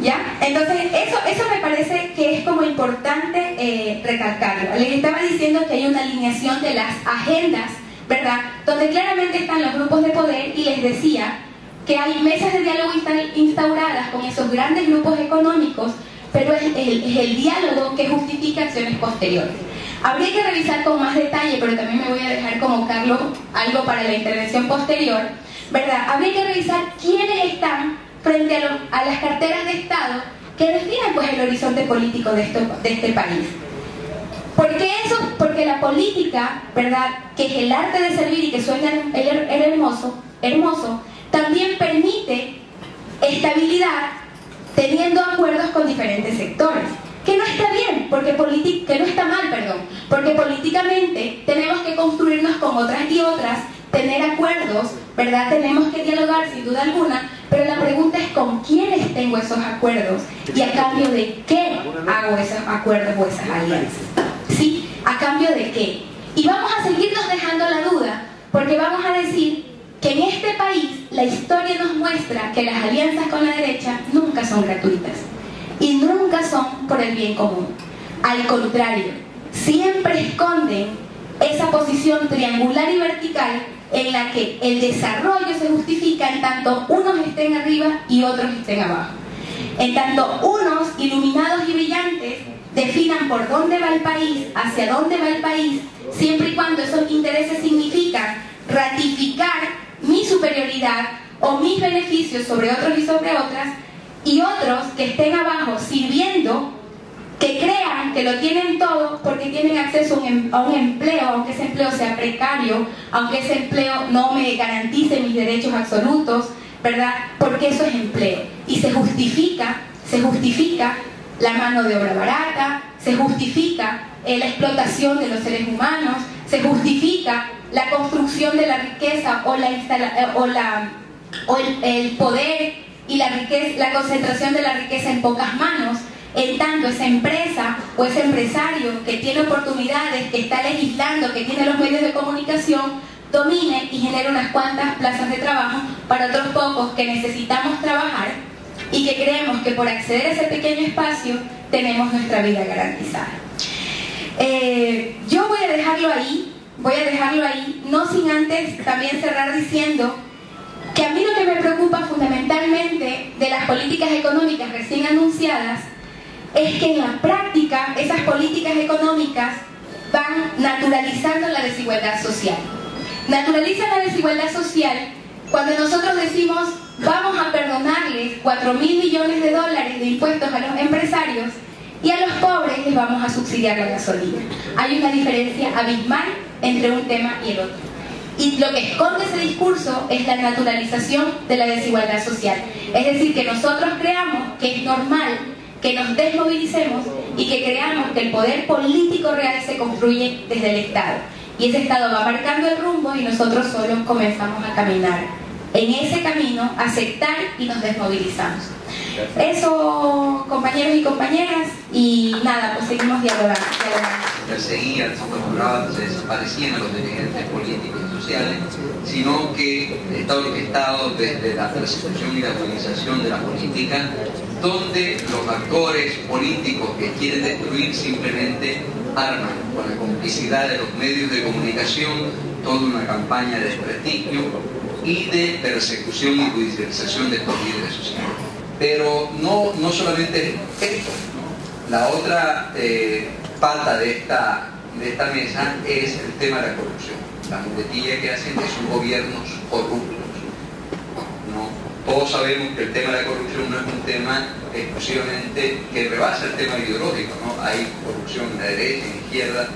S3: ¿Ya? Entonces, eso me parece que es como importante recalcarlo. Les estaba diciendo que hay una alineación de las agendas, ¿verdad? Donde claramente están los grupos de poder, y les decía que hay mesas de diálogo instauradas con esos grandes grupos económicos, pero es el diálogo que justifica acciones posteriores. Habría que revisar con más detalle, pero también me voy a dejar como Carlos algo para la intervención posterior, ¿verdad? Habría que revisar quiénes están frente a las carteras de Estado que definen pues el horizonte político de este país. ¿Por qué eso? Porque la política, ¿verdad?, que es el arte de servir y que suena hermoso, también permite estabilidad teniendo acuerdos con diferentes sectores. Que no está bien, que no está mal, porque políticamente tenemos que construirnos con otras y otras, tener acuerdos, ¿verdad? Tenemos que dialogar sin duda alguna, pero la pregunta es con quiénes tengo esos acuerdos y a cambio de qué hago esos acuerdos o esas alianzas. ¿Sí? ¿A cambio de qué? Y vamos a seguirnos dejando la duda, porque vamos a decir que en este país la historia nos muestra que las alianzas con la derecha nunca son gratuitas y nunca son por el bien común. Al contrario, siempre esconden esa posición triangular y vertical en la que el desarrollo se justifica en tanto unos estén arriba y otros estén abajo. En tanto unos iluminados y brillantes definan por dónde va el país, hacia dónde va el país, siempre y cuando esos intereses significan ratificar mi superioridad o mis beneficios sobre otros y sobre otras, y otros que estén abajo sirviendo que crean que lo tienen todo porque tienen acceso a un empleo, aunque ese empleo sea precario, aunque ese empleo no me garantice mis derechos absolutos, ¿verdad? Porque eso es empleo. Y se justifica la mano de obra barata, se justifica la explotación de los seres humanos, se justifica la construcción de la riqueza el poder y la concentración de la riqueza en pocas manos, en tanto esa empresa o ese empresario que tiene oportunidades, que está legislando, que tiene los medios de comunicación, domine y genere unas cuantas plazas de trabajo para otros pocos que necesitamos trabajar y que creemos que por acceder a ese pequeño espacio tenemos nuestra vida garantizada. Yo voy a dejarlo ahí, no sin antes también cerrar diciendo que a mí lo que me preocupa fundamentalmente de las políticas económicas recién anunciadas es que en la práctica esas políticas económicas van naturalizando la desigualdad social. Naturalizan la desigualdad social cuando nosotros decimos vamos a perdonarles 4.000 millones de dólares de impuestos a los empresarios y a los pobres les vamos a subsidiar la gasolina. Hay una diferencia abismal entre un tema y el otro. Y lo que esconde ese discurso es la naturalización de la desigualdad social. Es decir, que nosotros creamos que es normal que nos desmovilicemos y que creamos que el poder político real se construye desde el Estado. Y ese Estado va marcando el rumbo y nosotros solo comenzamos a caminar en ese camino, a aceptar y nos desmovilizamos. Eso, compañeros y compañeras, y nada, pues seguimos dialogando.
S4: Se perseguían, se torturaban, se desaparecían a los dirigentes políticos y sociales, sino que está orquestado desde la persecución y la utilización de la política, donde los actores políticos que quieren destruir simplemente arman con la complicidad de los medios de comunicación toda una campaña de desprestigio y de persecución y judicialización de estos líderes sociales. Pero no solamente esto, ¿no? La otra pata de esta mesa es el tema de la corrupción. La muletilla que hacen que son gobiernos corruptos, ¿no? Todos sabemos que el tema de la corrupción no es un tema exclusivamente que rebasa el tema ideológico, ¿no? Hay corrupción en la derecha, en la izquierda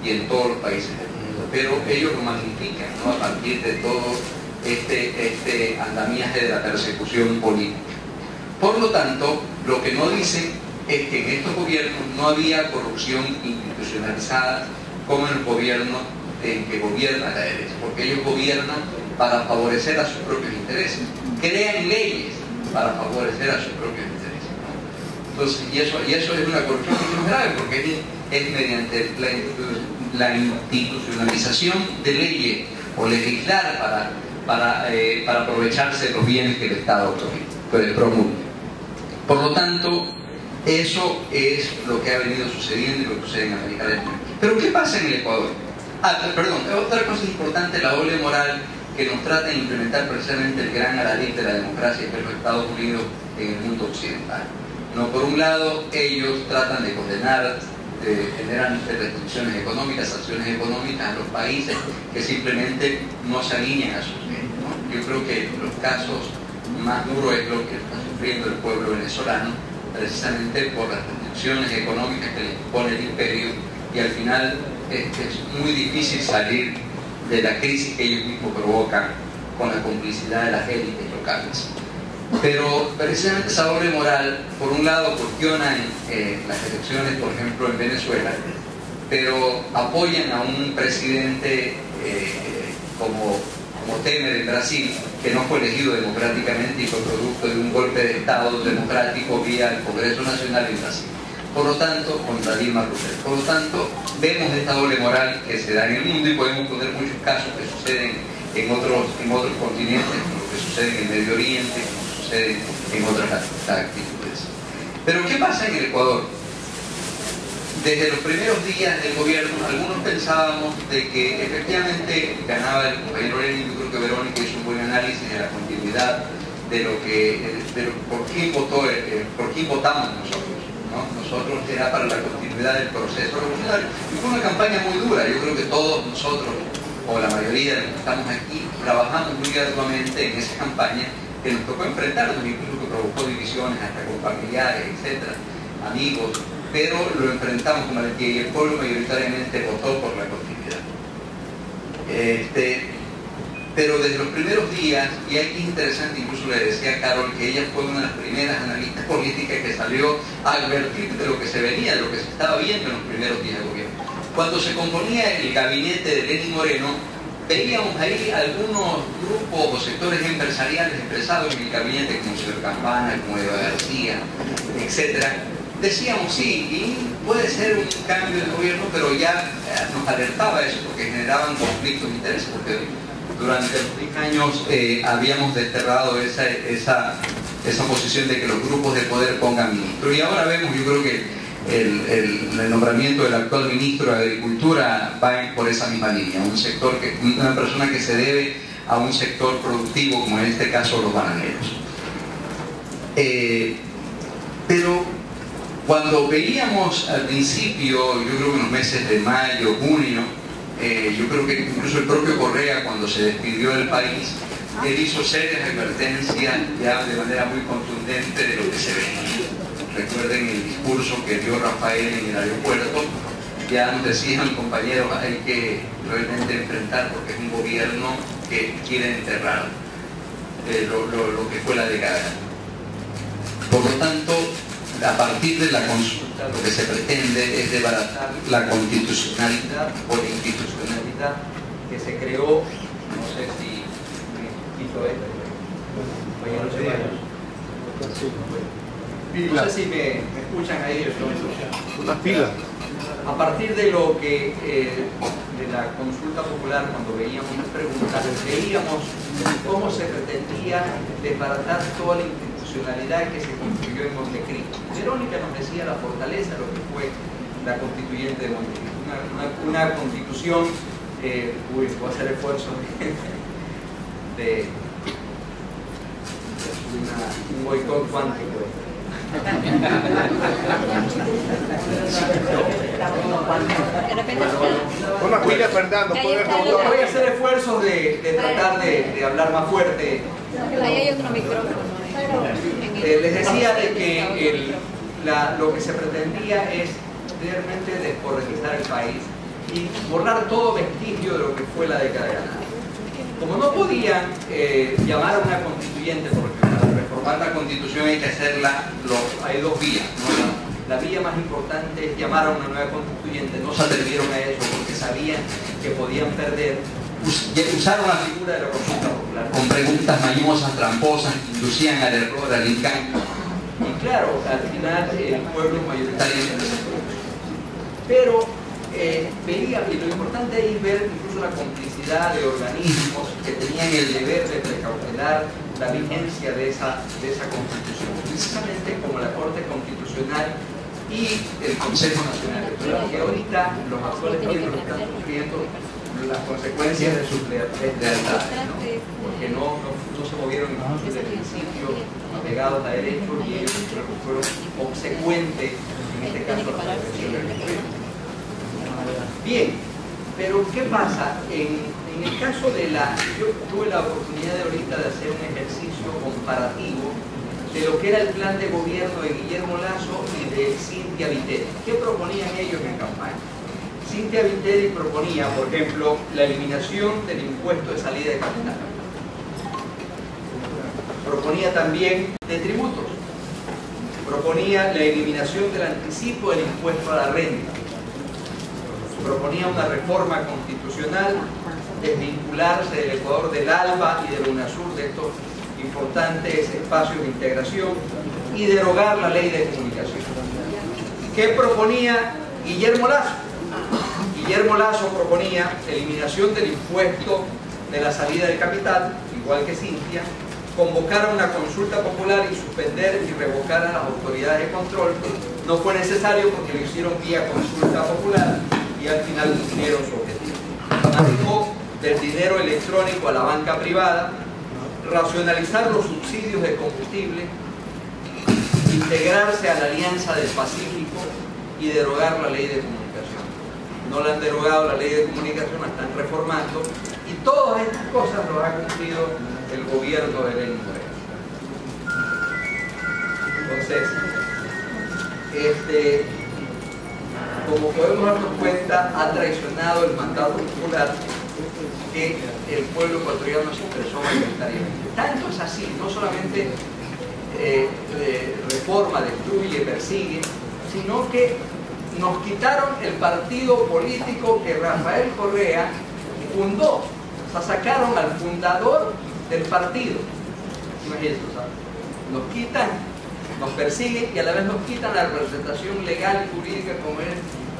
S4: y en todos los países del mundo, pero ellos lo magnifican, ¿no? A partir de todo este andamiaje de la persecución política. Por lo tanto, lo que no dicen es que en estos gobiernos no había corrupción institucionalizada como en el gobierno en que gobierna la derecha, porque ellos gobiernan para favorecer a sus propios intereses, crean leyes para favorecer a sus propios intereses, ¿no? Entonces, y eso es una corrupción muy grave, porque es mediante la institucionalización de leyes o legislar para aprovecharse de los bienes que el Estado promulga. Por lo tanto, eso es lo que ha venido sucediendo y lo que sucede en América Latina. Pero ¿qué pasa en el Ecuador? Otra cosa importante, la doble moral que nos trata de implementar precisamente el gran adalid de la democracia, que es los Estados Unidos en el mundo occidental. No, por un lado, ellos tratan de condenar, generan restricciones económicas, sanciones económicas a los países que simplemente no se alinean a sus leyes, ¿no? Yo creo que los casos más duros es lo que está sufriendo el pueblo venezolano, precisamente por las restricciones económicas que le impone el imperio, y al final es muy difícil salir de la crisis que ellos mismos provocan con la complicidad de las élites locales. Pero precisamente esa doble moral, por un lado, cuestionan las elecciones, por ejemplo, en Venezuela, pero apoyan a un presidente como Temer en Brasil, que no fue elegido democráticamente y fue producto de un golpe de Estado democrático vía el Congreso Nacional en Brasil. Por lo tanto, contra Dilma Rousseff. Por lo tanto, vemos esta doble moral que se da en el mundo y podemos poner muchos casos que suceden en otros continentes, como lo que sucede en el Medio Oriente, como sucede en otras actitudes. Pero ¿qué pasa en el Ecuador? Desde los primeros días del gobierno, algunos pensábamos de que efectivamente ganaba el compañero Lenin. Yo creo que Verónica hizo un buen análisis de la continuidad de por quién votamos nosotros, ¿no? Nosotros era para la continuidad del proceso revolucionario. Y fue una campaña muy dura. Yo creo que todos nosotros, o la mayoría de los que estamos aquí, trabajamos muy arduamente en esa campaña que nos tocó enfrentarnos, incluso que provocó divisiones hasta con familiares, etcétera, amigos, pero lo enfrentamos con valentía y el pueblo mayoritariamente votó por la continuidad. Pero desde los primeros días, y aquí interesante, incluso le decía a Carol que ella fue una de las primeras analistas políticas que salió a advertir de lo que se venía, de lo que se estaba viendo en los primeros días de gobierno. Cuando se componía el gabinete de Lenín Moreno, veíamos ahí algunos grupos o sectores empresariales expresados en el gabinete, como el señor Campana, como Eva García, etc. Decíamos, sí, y puede ser un cambio de gobierno, pero ya nos alertaba eso, porque generaban conflictos de intereses, porque durante los 10 años habíamos desterrado esa posición de que los grupos de poder pongan ministro. Y ahora vemos, yo creo que el nombramiento del actual ministro de Agricultura va por esa misma línea, una persona que se debe a un sector productivo, como en este caso los bananeros. Pero cuando veíamos al principio, yo creo que en los meses de mayo, junio, yo creo que incluso el propio Correa, cuando se despidió del país, él hizo serias advertencias ya de manera muy contundente de lo que se venía. Recuerden el discurso que dio Rafael en el aeropuerto, ya nos decían, compañeros, hay que realmente enfrentar, porque es un gobierno que quiere enterrar lo que fue la década. Por lo tanto, a partir de la consulta, lo que se pretende es desbaratar la constitucionalidad o la institucionalidad que se creó, no sé si me quito esto, no sé si me escuchan ahí.
S5: Una pila.
S4: A partir de lo que de la consulta popular, cuando veíamos las preguntas, veíamos cómo se pretendía desbaratar toda la institucionalidad que se construyó en Montecristo. Verónica nos decía la fortaleza de lo que fue la constituyente de Montecristo, una constitución, voy a hacer esfuerzo de un boicot cuántico.
S5: Una pila, Fernando.
S4: Voy a hacer esfuerzos de tratar de hablar más fuerte.
S6: Ahí hay otro micrófono.
S4: Les decía de que lo que se pretendía es realmente despolitizar el país y borrar todo vestigio de lo que fue la década ganada. Como no podían llamar a una constituyente, porque para reformar la constitución hay que hacerla, hay dos vías, ¿no? La vía más importante es llamar a una nueva constituyente. No se atrevieron a eso porque sabían que podían perder. Usaron la figura de la consulta popular con preguntas mañosas, tramposas, que inducían al error, al engaño. Y claro, al final el pueblo mayoritariamente se produjo. Pero veía, y lo importante es ver incluso la complicidad de organismos que tenían el deber de precautelar la vigencia de esa constitución, precisamente como la Corte Constitucional y el Consejo Nacional Electoral, que ahorita los actuales gobiernos están sufriendo las consecuencias de sus lealtades, ¿no? Porque no se movieron desde el principio apegados a derechos y ellos fueron obsecuentes, en este caso, a la protección del gobierno. Bien, pero ¿qué pasa? En el caso de yo tuve la oportunidad ahorita de hacer un ejercicio comparativo de lo que era el plan de gobierno de Guillermo Lasso y de Cynthia Viteri. ¿Qué proponían ellos en campaña? Cynthia Viteri proponía, por ejemplo, la eliminación del impuesto de salida de capital. Proponía también de tributos. Proponía la eliminación del anticipo del impuesto a la renta. Proponía una reforma constitucional, desvincularse del Ecuador, del ALBA y del UNASUR, de estos importantes espacios de integración, y derogar la ley de comunicación. ¿Qué proponía Guillermo Lasso? Guillermo Lasso proponía eliminación del impuesto de la salida de capital, igual que Cynthia, convocar a una consulta popular y suspender y revocar a las autoridades de control. No fue necesario porque lo hicieron vía consulta popular y al final cumplieron su objetivo. Manejo del dinero electrónico a la banca privada, racionalizar los subsidios de combustible, integrarse a la Alianza del Pacífico y derogar la ley de comunicación. No la han derogado, la ley de comunicación, la están reformando, y todas estas cosas lo ha cumplido el gobierno de Lenín Moreno. Entonces,
S7: como podemos darnos cuenta, ha traicionado el mandato popular que el pueblo ecuatoriano se expresó mayoritariamente. Tanto es así, no solamente reforma, destruye, persigue, sino que nos quitaron el partido político que Rafael Correa fundó. O sea, sacaron al fundador del partido. Imagínense, o sea, nos quitan, nos persiguen y a la vez nos quitan la representación legal y jurídica como es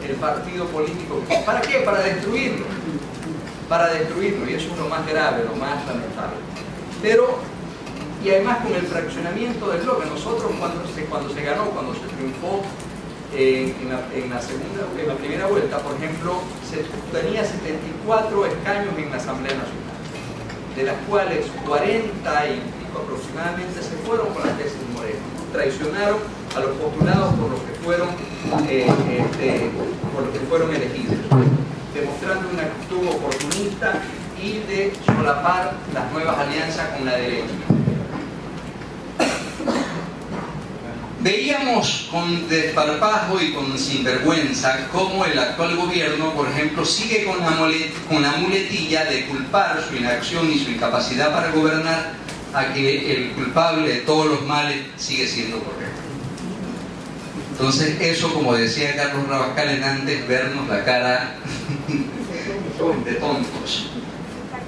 S7: el partido político. ¿Para qué? Para destruirlo. Para destruirlo, y eso es lo más grave, lo más lamentable. Pero, y además con el fraccionamiento del bloque, nosotros cuando se ganó, cuando se triunfó en la primera vuelta, por ejemplo, se tenía 74 escaños en la Asamblea Nacional, de las cuales 40 y pico aproximadamente se fueron con la tesis Moreno. Traicionaron a los postulados por los que fueron elegidos, demostrando una actitud oportunista y de solapar las nuevas alianzas con la derecha.
S4: Veíamos con desparpajo y con sinvergüenza cómo el actual gobierno, por ejemplo, sigue con la muletilla de culpar su inacción y su incapacidad para gobernar a que el culpable de todos los males sigue siendo Correa. Entonces eso, como decía Carlos Rabascal antes, vernos la cara de tontos.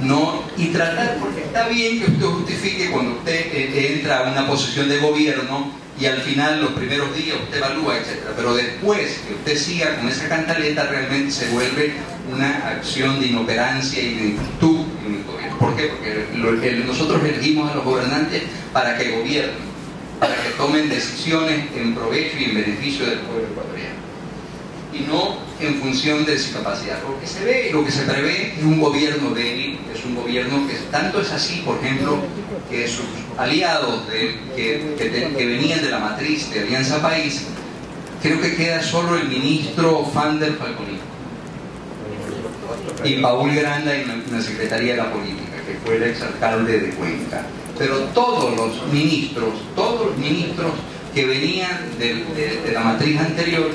S4: No, y tratar, porque está bien que usted justifique cuando usted entra a una posición de gobierno y al final, los primeros días, usted evalúa, etc. Pero después que usted siga con esa cantaleta, realmente se vuelve una acción de inoperancia y de ineptitud en el gobierno. ¿Por qué? Porque nosotros elegimos a los gobernantes para que gobiernen, para que tomen decisiones en provecho y en beneficio del pueblo ecuatoriano, y no en función de su capacidad. Lo que se ve, lo que se prevé es un gobierno débil, es un gobierno que tanto es así, por ejemplo, que sus aliados que venían de la matriz de Alianza País, creo que queda solo el ministro Fander Falconito y Paul Granda en la Secretaría de la Política, que fue el exalcalde de Cuenca. Pero todos los ministros que venían de la matriz anterior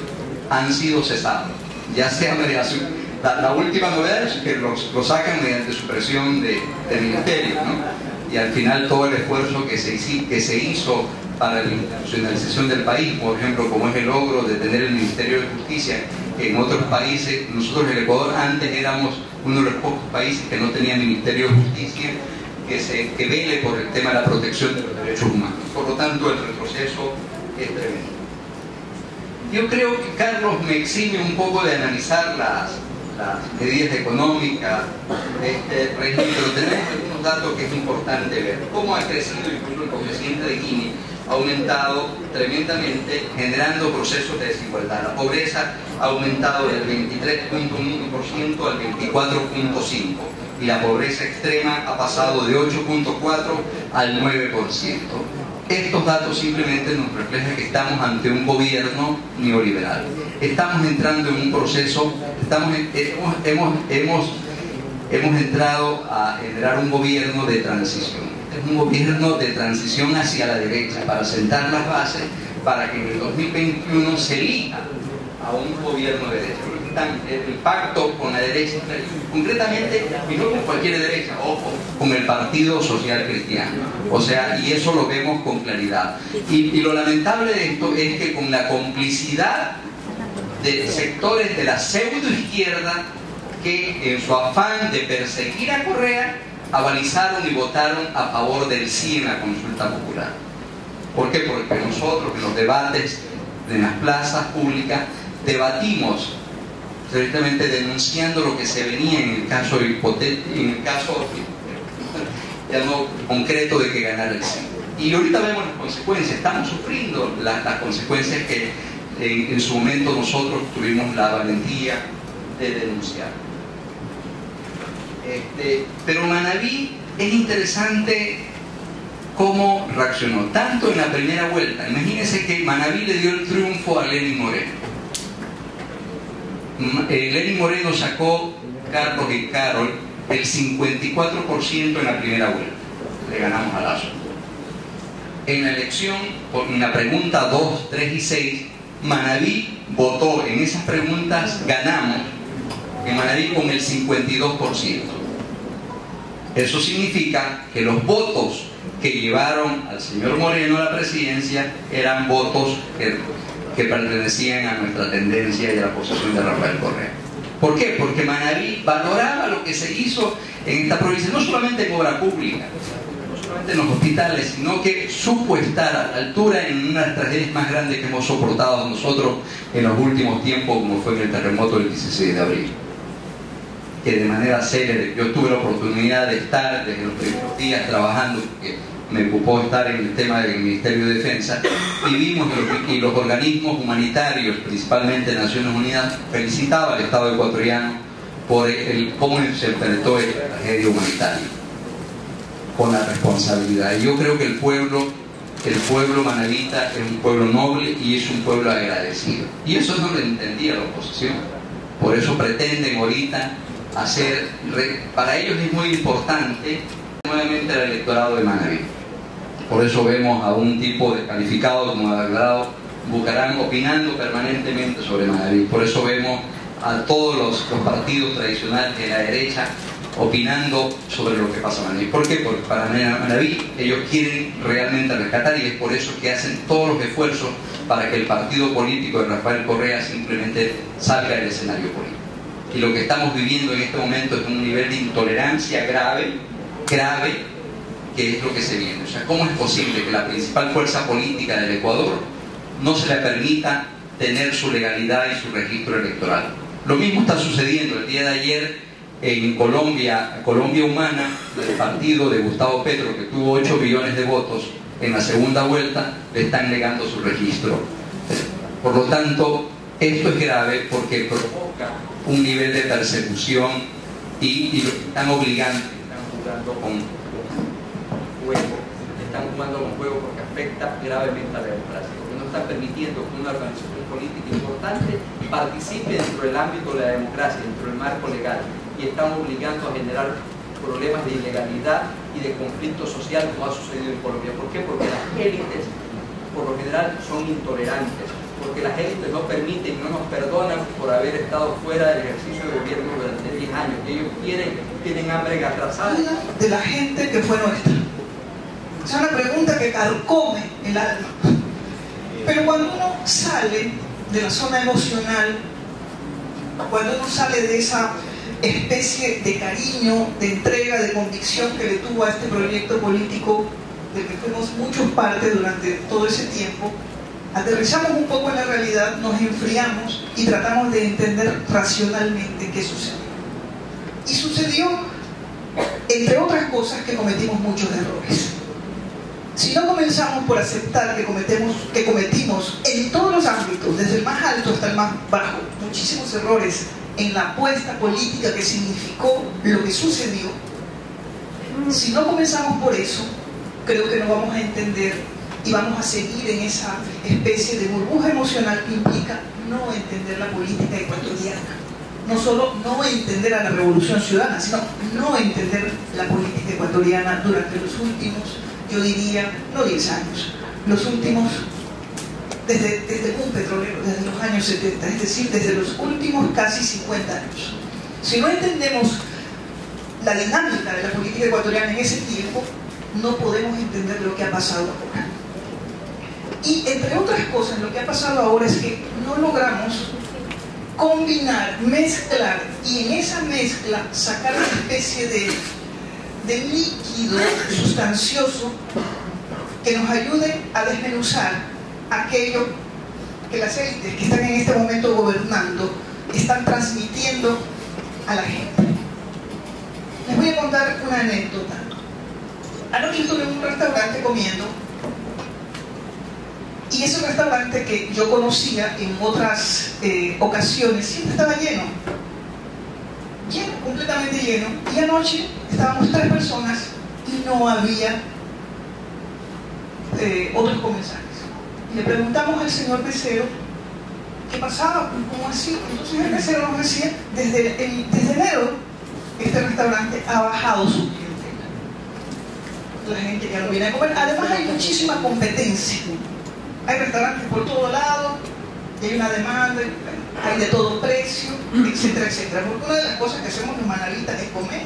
S4: han sido cesados, ya sea mediante la última novedad es que lo sacan mediante supresión de ministerio, ¿no? Y al final todo el esfuerzo que se hizo para la institucionalización del país, por ejemplo, como es el logro de tener el Ministerio de Justicia, que en otros países, nosotros en Ecuador antes éramos uno de los pocos países que no tenía Ministerio de Justicia que vele por el tema de la protección de los derechos humanos. Por lo tanto, el retroceso es tremendo. Yo creo que Carlos me exime un poco de analizar las medidas económicas de este régimen, pero tenemos algunos datos que es importante ver. Cómo ha crecido incluso el coeficiente de Gini, ha aumentado tremendamente, generando procesos de desigualdad. La pobreza ha aumentado del 23.1% al 24.5%, y la pobreza extrema ha pasado de 8.4% al 9%. Estos datos simplemente nos reflejan que estamos ante un gobierno neoliberal. Estamos entrando en un proceso, hemos entrado a generar un gobierno de transición. Es un gobierno de transición hacia la derecha, para sentar las bases para que en el 2021 se elija a un gobierno de derecha. El pacto con la derecha, concretamente, y no con cualquier derecha, ojo, con el Partido Social Cristiano. O sea, y eso lo vemos con claridad. Y lo lamentable de esto es que con la complicidad de sectores de la pseudoizquierda que en su afán de perseguir a Correa avalizaron y votaron a favor del sí en la consulta popular. ¿Por qué? Porque nosotros en los debates de las plazas públicas debatimos directamente denunciando lo que se venía en el caso ya no concreto de que ganara el sí. Y ahorita vemos las consecuencias, estamos sufriendo las consecuencias que en su momento nosotros tuvimos la valentía de denunciar. Pero Manaví es interesante cómo reaccionó, tanto en la primera vuelta. Imagínense que Manaví le dio el triunfo a Lenín Moreno. Lenín Moreno sacó, Carlos y Carol, el 54% en la primera vuelta. Le ganamos a Lazo. En la elección, en la pregunta 2, 3 y 6, Manaví votó en esas preguntas, ganamos en Manaví con el 52%. Eso significa que los votos que llevaron al señor Moreno a la presidencia eran votos que pertenecían a nuestra tendencia y a la posición de Rafael Correa. ¿Por qué? Porque Manaví valoraba lo que se hizo en esta provincia, no solamente en obra pública, no solamente en los hospitales, sino que supo estar a la altura en una de las tragedias más grandes que hemos soportado nosotros en los últimos tiempos, como fue en el terremoto del 16 de abril. Que de manera célere, yo tuve la oportunidad de estar desde los primeros días trabajando, porque me ocupó estar en el tema del Ministerio de Defensa, y vimos y los organismos humanitarios, principalmente Naciones Unidas, felicitaba al Estado ecuatoriano por cómo se enfrentó esta tragedia humanitaria, con la responsabilidad. Y yo creo que el pueblo manavita es un pueblo noble y es un pueblo agradecido. Y eso no lo entendía la oposición. Por eso pretenden ahorita para ellos es muy importante nuevamente el electorado de Manaví. Por eso vemos a un tipo descalificado como Adelgado Bucarán opinando permanentemente sobre Manaví. Por eso vemos a todos los partidos tradicionales de la derecha opinando sobre lo que pasa en Manaví. ¿Por qué? Porque para Manaví ellos quieren realmente rescatar, y es por eso que hacen todos los esfuerzos para que el partido político de Rafael Correa simplemente salga del escenario político. Y lo que estamos viviendo en este momento es un nivel de intolerancia grave, que es lo que se viene. O sea, ¿cómo es posible que la principal fuerza política del Ecuador no se le permita tener su legalidad y su registro electoral? Lo mismo está sucediendo el día de ayer en Colombia Humana, el partido de Gustavo Petro, que tuvo 8 millones de votos en la segunda vuelta, le están negando su registro. Por lo tanto, esto es grave porque provoca un nivel de persecución y lo están obligando, están jugando con fuego porque afecta gravemente a la democracia, porque no están permitiendo que una organización política importante participe dentro del ámbito de la democracia, dentro del marco legal, y están obligando a generar problemas de ilegalidad y de conflicto social, como ha sucedido en Colombia. ¿Por qué? Porque las élites por lo general son intolerantes, porque las élites no permiten, no nos perdonan por haber estado fuera del ejercicio de gobierno durante 10 años. Ellos tienen hambre atrasada.
S1: De la gente que fue nuestra. Es una pregunta que carcome el alma. Pero cuando uno sale de la zona emocional, cuando uno sale de esa especie de cariño, de entrega, de convicción que le tuvo a este proyecto político del que fuimos muchos parte durante todo ese tiempo, aterrizamos un poco en la realidad, nos enfriamos y tratamos de entender racionalmente qué sucedió. Y sucedió, entre otras cosas, que cometimos muchos errores. Si no comenzamos por aceptar que cometimos en todos los ámbitos, desde el más alto hasta el más bajo, muchísimos errores en la apuesta política que significó lo que sucedió, si no comenzamos por eso, creo que no vamos a entender y vamos a seguir en esa especie de burbuja emocional que implica no entender la política ecuatoriana. No solo no entender a la Revolución Ciudadana, sino no entender la política ecuatoriana durante los últimos, yo diría, no 10 años, los últimos, desde el boom petrolero, desde los años 70, es decir, desde los últimos casi 50 años. Si no entendemos la dinámica de la política ecuatoriana en ese tiempo, no podemos entender lo que ha pasado ahora. Y entre otras cosas, lo que ha pasado ahora es que no logramos combinar, mezclar y en esa mezcla sacar una especie de líquido sustancioso que nos ayude a desmenuzar aquello que las élites que están en este momento gobernando están transmitiendo a la gente. Les voy a contar una anécdota. Anoche estuve en un restaurante comiendo, y ese restaurante que yo conocía en otras ocasiones siempre estaba lleno, completamente lleno, y anoche estábamos 3 personas y no había otros comensales. Y le preguntamos al señor mesero qué pasaba, cómo así. Entonces el mesero nos decía, desde enero este restaurante ha bajado su clientela, la gente ya no viene a comer. Además hay muchísima competencia, hay restaurantes por todo lado, y hay una demanda, hay de todo precio, etcétera, etcétera. Porque una de las cosas que hacemos los manalistas es comer,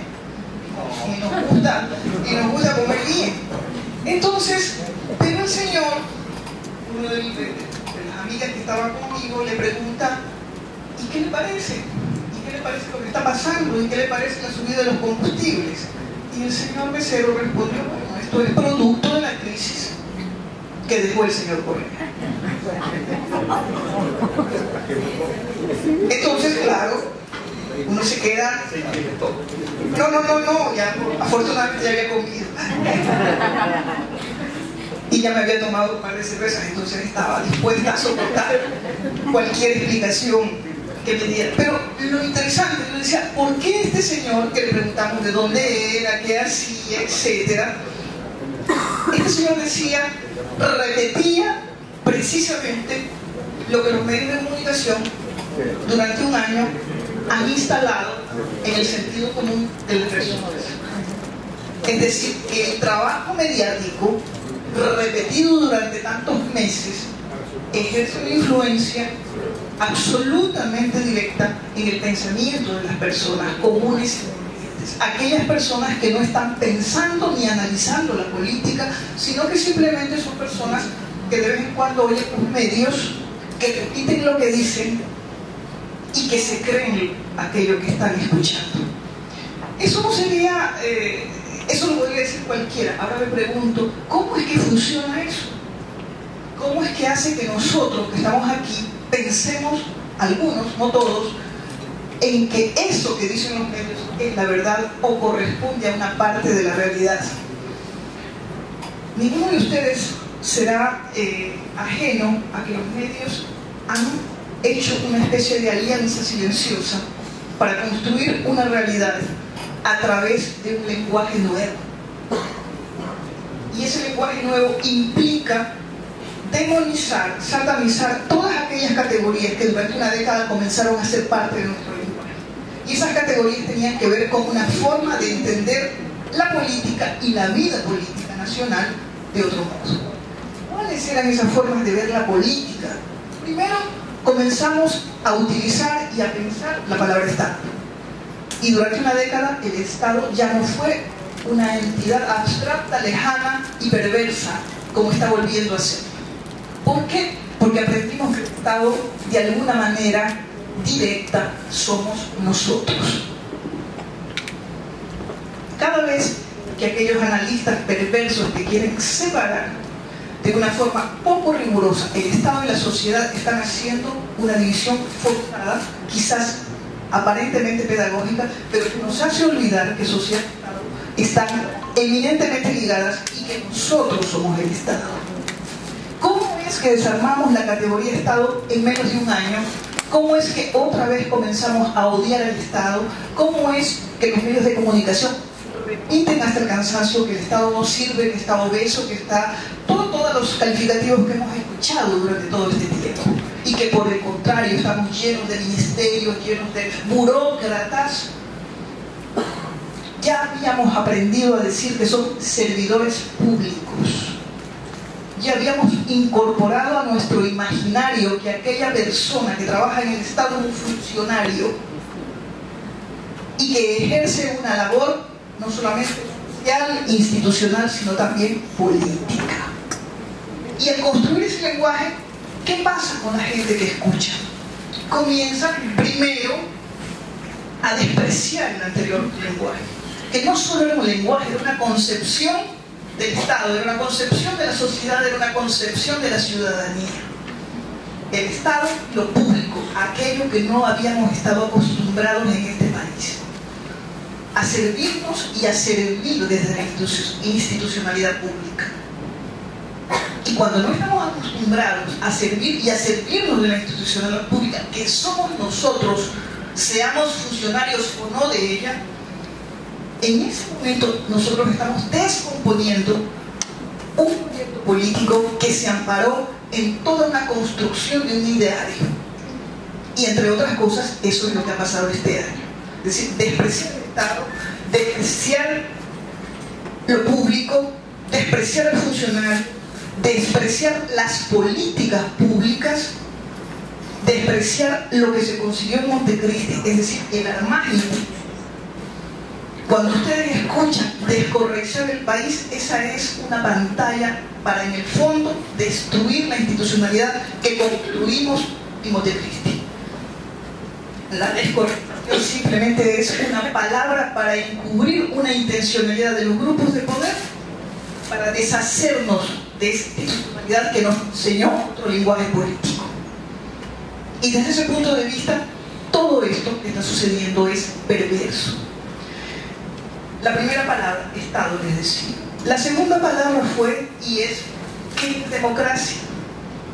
S1: y nos gusta comer bien. Entonces, pero el Señor, uno de las amigas que estaba conmigo, le pregunta, ¿y qué le parece? ¿Y qué le parece lo que está pasando? ¿Y qué le parece la subida de los combustibles? Y el señor mesero respondió, bueno, esto es producto de la crisis que dejó el señor Correa. Entonces, claro, uno se queda... No, ya, afortunadamente ya había comido. Y ya me había tomado un par de cervezas, entonces estaba dispuesta a soportar cualquier explicación que me diera. Pero lo interesante, yo decía, ¿por qué este señor, que le preguntamos de dónde era, qué hacía, etcétera? Este señor decía, repetía precisamente lo que los medios de comunicación durante un año han instalado en el sentido común de las personas. Es decir, que el trabajo mediático repetido durante tantos meses ejerce una influencia absolutamente directa en el pensamiento de las personas comunes y corrientes. Aquellas personas que no están pensando ni analizando la política, sino que simplemente son personas que de vez en cuando oyen los medios, que repiten lo que dicen y que se creen aquello que están escuchando. Eso no sería... eso lo podría decir cualquiera. Ahora me pregunto, ¿cómo es que funciona eso? ¿Cómo es que hace que nosotros que estamos aquí pensemos, algunos, no todos, en que eso que dicen los medios es la verdad o corresponde a una parte de la realidad? Ninguno de ustedes será ajeno a que los medios han hecho una especie de alianza silenciosa para construir una realidad a través de un lenguaje nuevo. Y ese lenguaje nuevo implica demonizar, satanizar todas aquellas categorías que durante una década comenzaron a ser parte de nuestro lenguaje. Y esas categorías tenían que ver con una forma de entender la política y la vida política nacional de otro modo. ¿Cuáles eran esas formas de ver la política? Primero, comenzamos a utilizar y a pensar la palabra Estado. Y durante una década el Estado ya no fue una entidad abstracta, lejana y perversa, como está volviendo a ser. ¿Por qué? Porque aprendimos que el Estado, de alguna manera directa, somos nosotros. Cada vez que aquellos analistas perversos que quieren separar de una forma poco rigurosa el Estado y la sociedad están haciendo una división forzada, quizás aparentemente pedagógica, pero que nos hace olvidar que sociedad y Estado están eminentemente ligadas y que nosotros somos el Estado. ¿Cómo es que desarmamos la categoría Estado en menos de un año? ¿Cómo es que otra vez comenzamos a odiar al Estado? ¿Cómo es que los medios de comunicación repiten hasta el cansancio que el Estado no sirve, que está obeso, que está... todos los calificativos que hemos escuchado durante todo este tiempo? Y que por el contrario estamos llenos de ministerios, llenos de burócratas. Ya habíamos aprendido a decir que son servidores públicos. Ya habíamos incorporado a nuestro imaginario que aquella persona que trabaja en el Estado es un funcionario y que ejerce una labor no solamente social, institucional, sino también política. Y al construir ese lenguaje, ¿qué pasa con la gente que escucha? Comienza primero a despreciar el anterior lenguaje, que no solo era un lenguaje, era una concepción del Estado, era una concepción de la sociedad, era una concepción de la ciudadanía. El Estado, lo público, aquello que no habíamos estado acostumbrados en este país, a servirnos y a servir desde la institucionalidad pública. Y cuando no estamos acostumbrados a servir y a servirnos de la institucionalidad pública, que somos nosotros, seamos funcionarios o no de ella, en ese momento nosotros estamos descomponiendo un proyecto político que se amparó en toda una construcción de un ideario. Y entre otras cosas, eso es lo que ha pasado este año. Es decir, despreciar el Estado, despreciar lo público, despreciar al funcionario, despreciar las políticas públicas despreciar lo que se consiguió en Montecristi, es decir, el armagio. Cuando ustedes escuchan descorrexar el país, esa es una pantalla para, en el fondo, destruir la institucionalidad que construimos en Montecristi. La descorrexación simplemente es una palabra para encubrir una intencionalidad de los grupos de poder para deshacernos de esta institucionalidad que nos enseñó otro lenguaje político. Y desde ese punto de vista, todo esto que está sucediendo es perverso. La primera palabra, Estado, les decía. La segunda palabra fue y es democracia.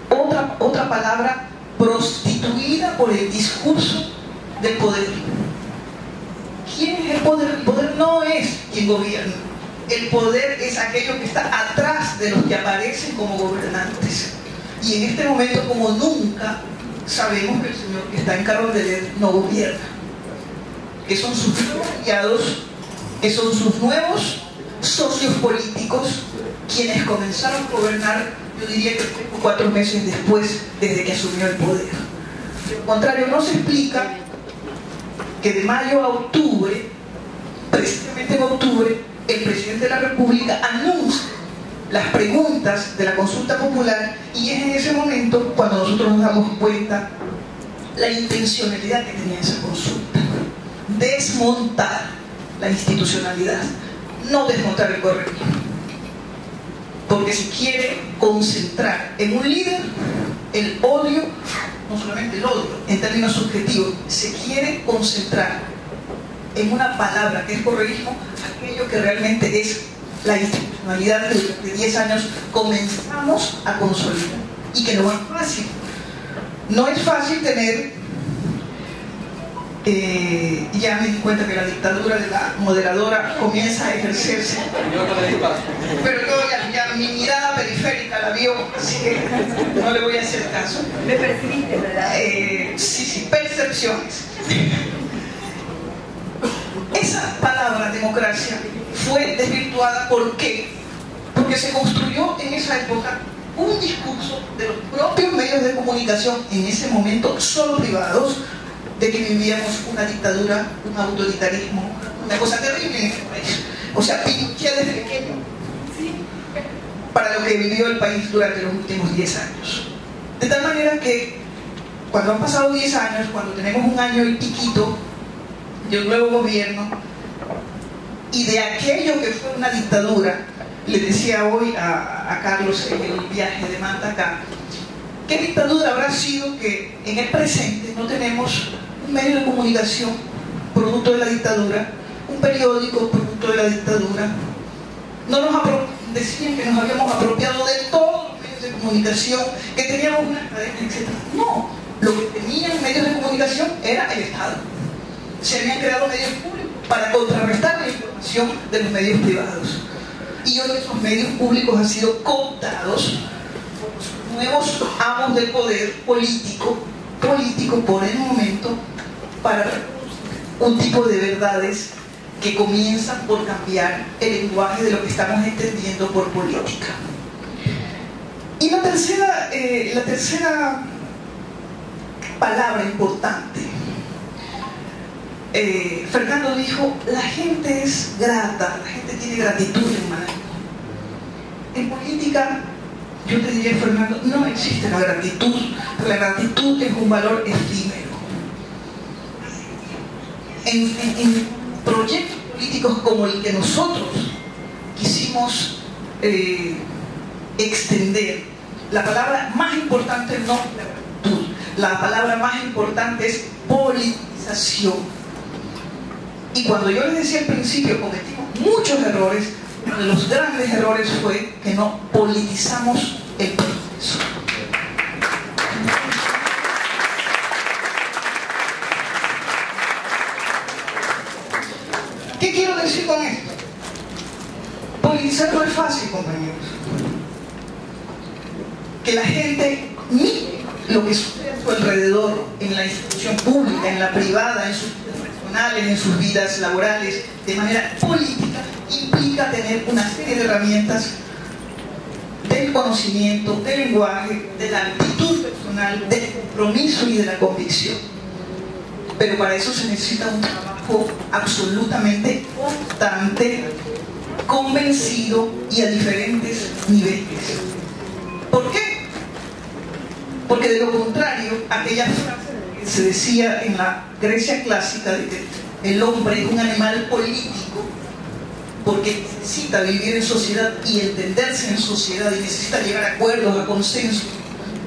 S1: Otra palabra prostituida por el discurso del poder. ¿Quién es el poder? El poder no es quien gobierna. El poder es aquello que está atrás de los que aparecen como gobernantes. Y en este momento, como nunca, sabemos que el señor que está en Carondelet no gobierna. Que son sus nuevos aliados, que son sus nuevos socios políticos, quienes comenzaron a gobernar, yo diría que 3 o 4 meses después, desde que asumió el poder. De lo contrario, no se explica que de mayo a octubre, precisamente en octubre, el presidente de la República anuncia las preguntas de la consulta popular, y es en ese momento cuando nosotros nos damos cuenta la intencionalidad que tenía esa consulta: desmontar la institucionalidad, no desmontar el correísmo, porque se quiere concentrar en un líder el odio, no solamente el odio en términos subjetivos, se quiere concentrar en una palabra que es correísmo, aquello que realmente es la institucionalidad que durante 10 años comenzamos a consolidar, y que no es fácil. No es fácil tener, ya me di cuenta que la dictadura de la moderadora comienza a ejercerse, pero yo ya mi mirada periférica la vio, así que no le voy a hacer caso.
S6: Me percibiste, ¿verdad?
S1: Sí, percepciones. Esa palabra democracia fue desvirtuada. ¿Por qué? Porque se construyó en esa época un discurso de los propios medios de comunicación, en ese momento solo privados, de que vivíamos una dictadura, un autoritarismo, una cosa terrible en este país. O sea, Pinochet desde pequeño para lo que vivió el país durante los últimos 10 años. De tal manera que cuando han pasado 10 años, cuando tenemos un año y piquito de un nuevo gobierno, y de aquello que fue una dictadura, le decía hoy a Carlos en el viaje de Manta acá, ¿qué dictadura habrá sido que en el presente no tenemos un medio de comunicación producto de la dictadura, un periódico producto de la dictadura? No decían que nos habíamos apropiado de todos los medios de comunicación, que teníamos una cadena, etc. No, lo que tenían medios de comunicación era el Estado. Se habían creado medios públicos para contrarrestar la información de los medios privados. Y hoy esos medios públicos han sido cooptados por los nuevos amos del poder político por el momento, para un tipo de verdades que comienzan por cambiar el lenguaje de lo que estamos entendiendo por política. Y la tercera palabra importante, Fernando dijo, la gente es grata, la gente tiene gratitud, hermano. En política, yo te diría, Fernando, no existe la gratitud. La gratitud es un valor efímero. En proyectos políticos como el que nosotros quisimos extender, la palabra más importante no es la gratitud, la palabra más importante es politización. Y cuando yo les decía al principio, cometimos muchos errores, uno de los grandes errores fue que no politizamos el proceso. ¿Qué quiero decir con esto? Politizar no es fácil, compañeros. Que la gente mire lo que sucede a su alrededor, en la institución pública, en la privada, en sus vidas personales, en sus vidas laborales, de manera política, implica tener una serie de herramientas del conocimiento, del lenguaje, de la actitud personal profesional del compromiso y de la convicción. Pero para eso se necesita un trabajo absolutamente constante, convencido y a diferentes niveles. ¿Por qué? Porque de lo contrario, aquella frase que se decía en la Grecia clásica de que el hombre es un animal político porque necesita vivir en sociedad y entenderse en sociedad y necesita llegar a acuerdos, a consensos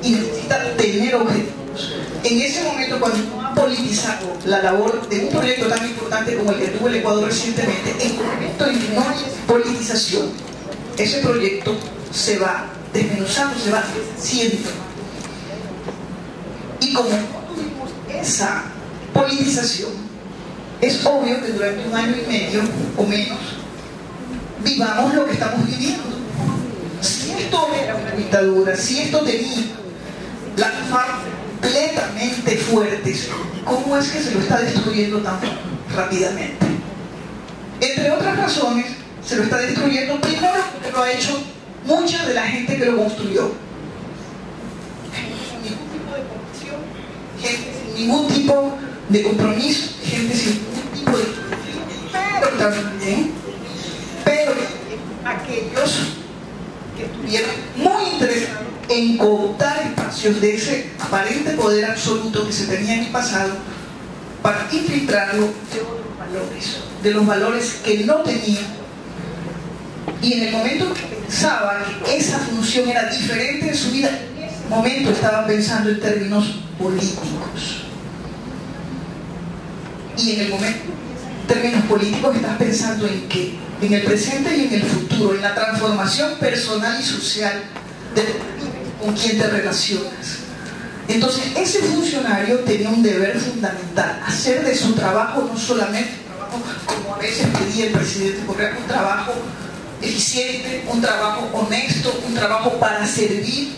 S1: y necesita tener objetivos. En ese momento, cuando no ha politizado la labor de un proyecto tan importante como el que tuvo el Ecuador recientemente, en el momento en que no hay politización, ese proyecto se va desmenuzando, se va haciendo. Y como no tuvimos esa politización, es obvio que durante un año y medio o menos vivamos lo que estamos viviendo. Si esto era una dictadura, si esto tenía las FARC completamente fuertes, ¿cómo es que se lo está destruyendo tan rápidamente? Entre otras razones, se lo está destruyendo primero porque lo ha hecho mucha de la gente que lo construyó. Gente sin ningún tipo de compromiso, gente sin ningún tipo de... pero también aquellos que estuvieron muy interesados en cooptar espacios de ese aparente poder absoluto que se tenía en el pasado para infiltrarlo de otros valores, de los valores que no tenían. Y en el momento que pensaba que esa función era diferente de su vida, en ese momento estaba pensando en términos políticos. Y en el momento en términos políticos estás pensando en qué, en el presente y en el futuro, en la transformación personal y social de con quien te relacionas. Entonces ese funcionario tenía un deber fundamental, hacer de su trabajo no solamente un trabajo como a veces pedía el presidente Correa, un trabajo eficiente, un trabajo honesto, un trabajo para servir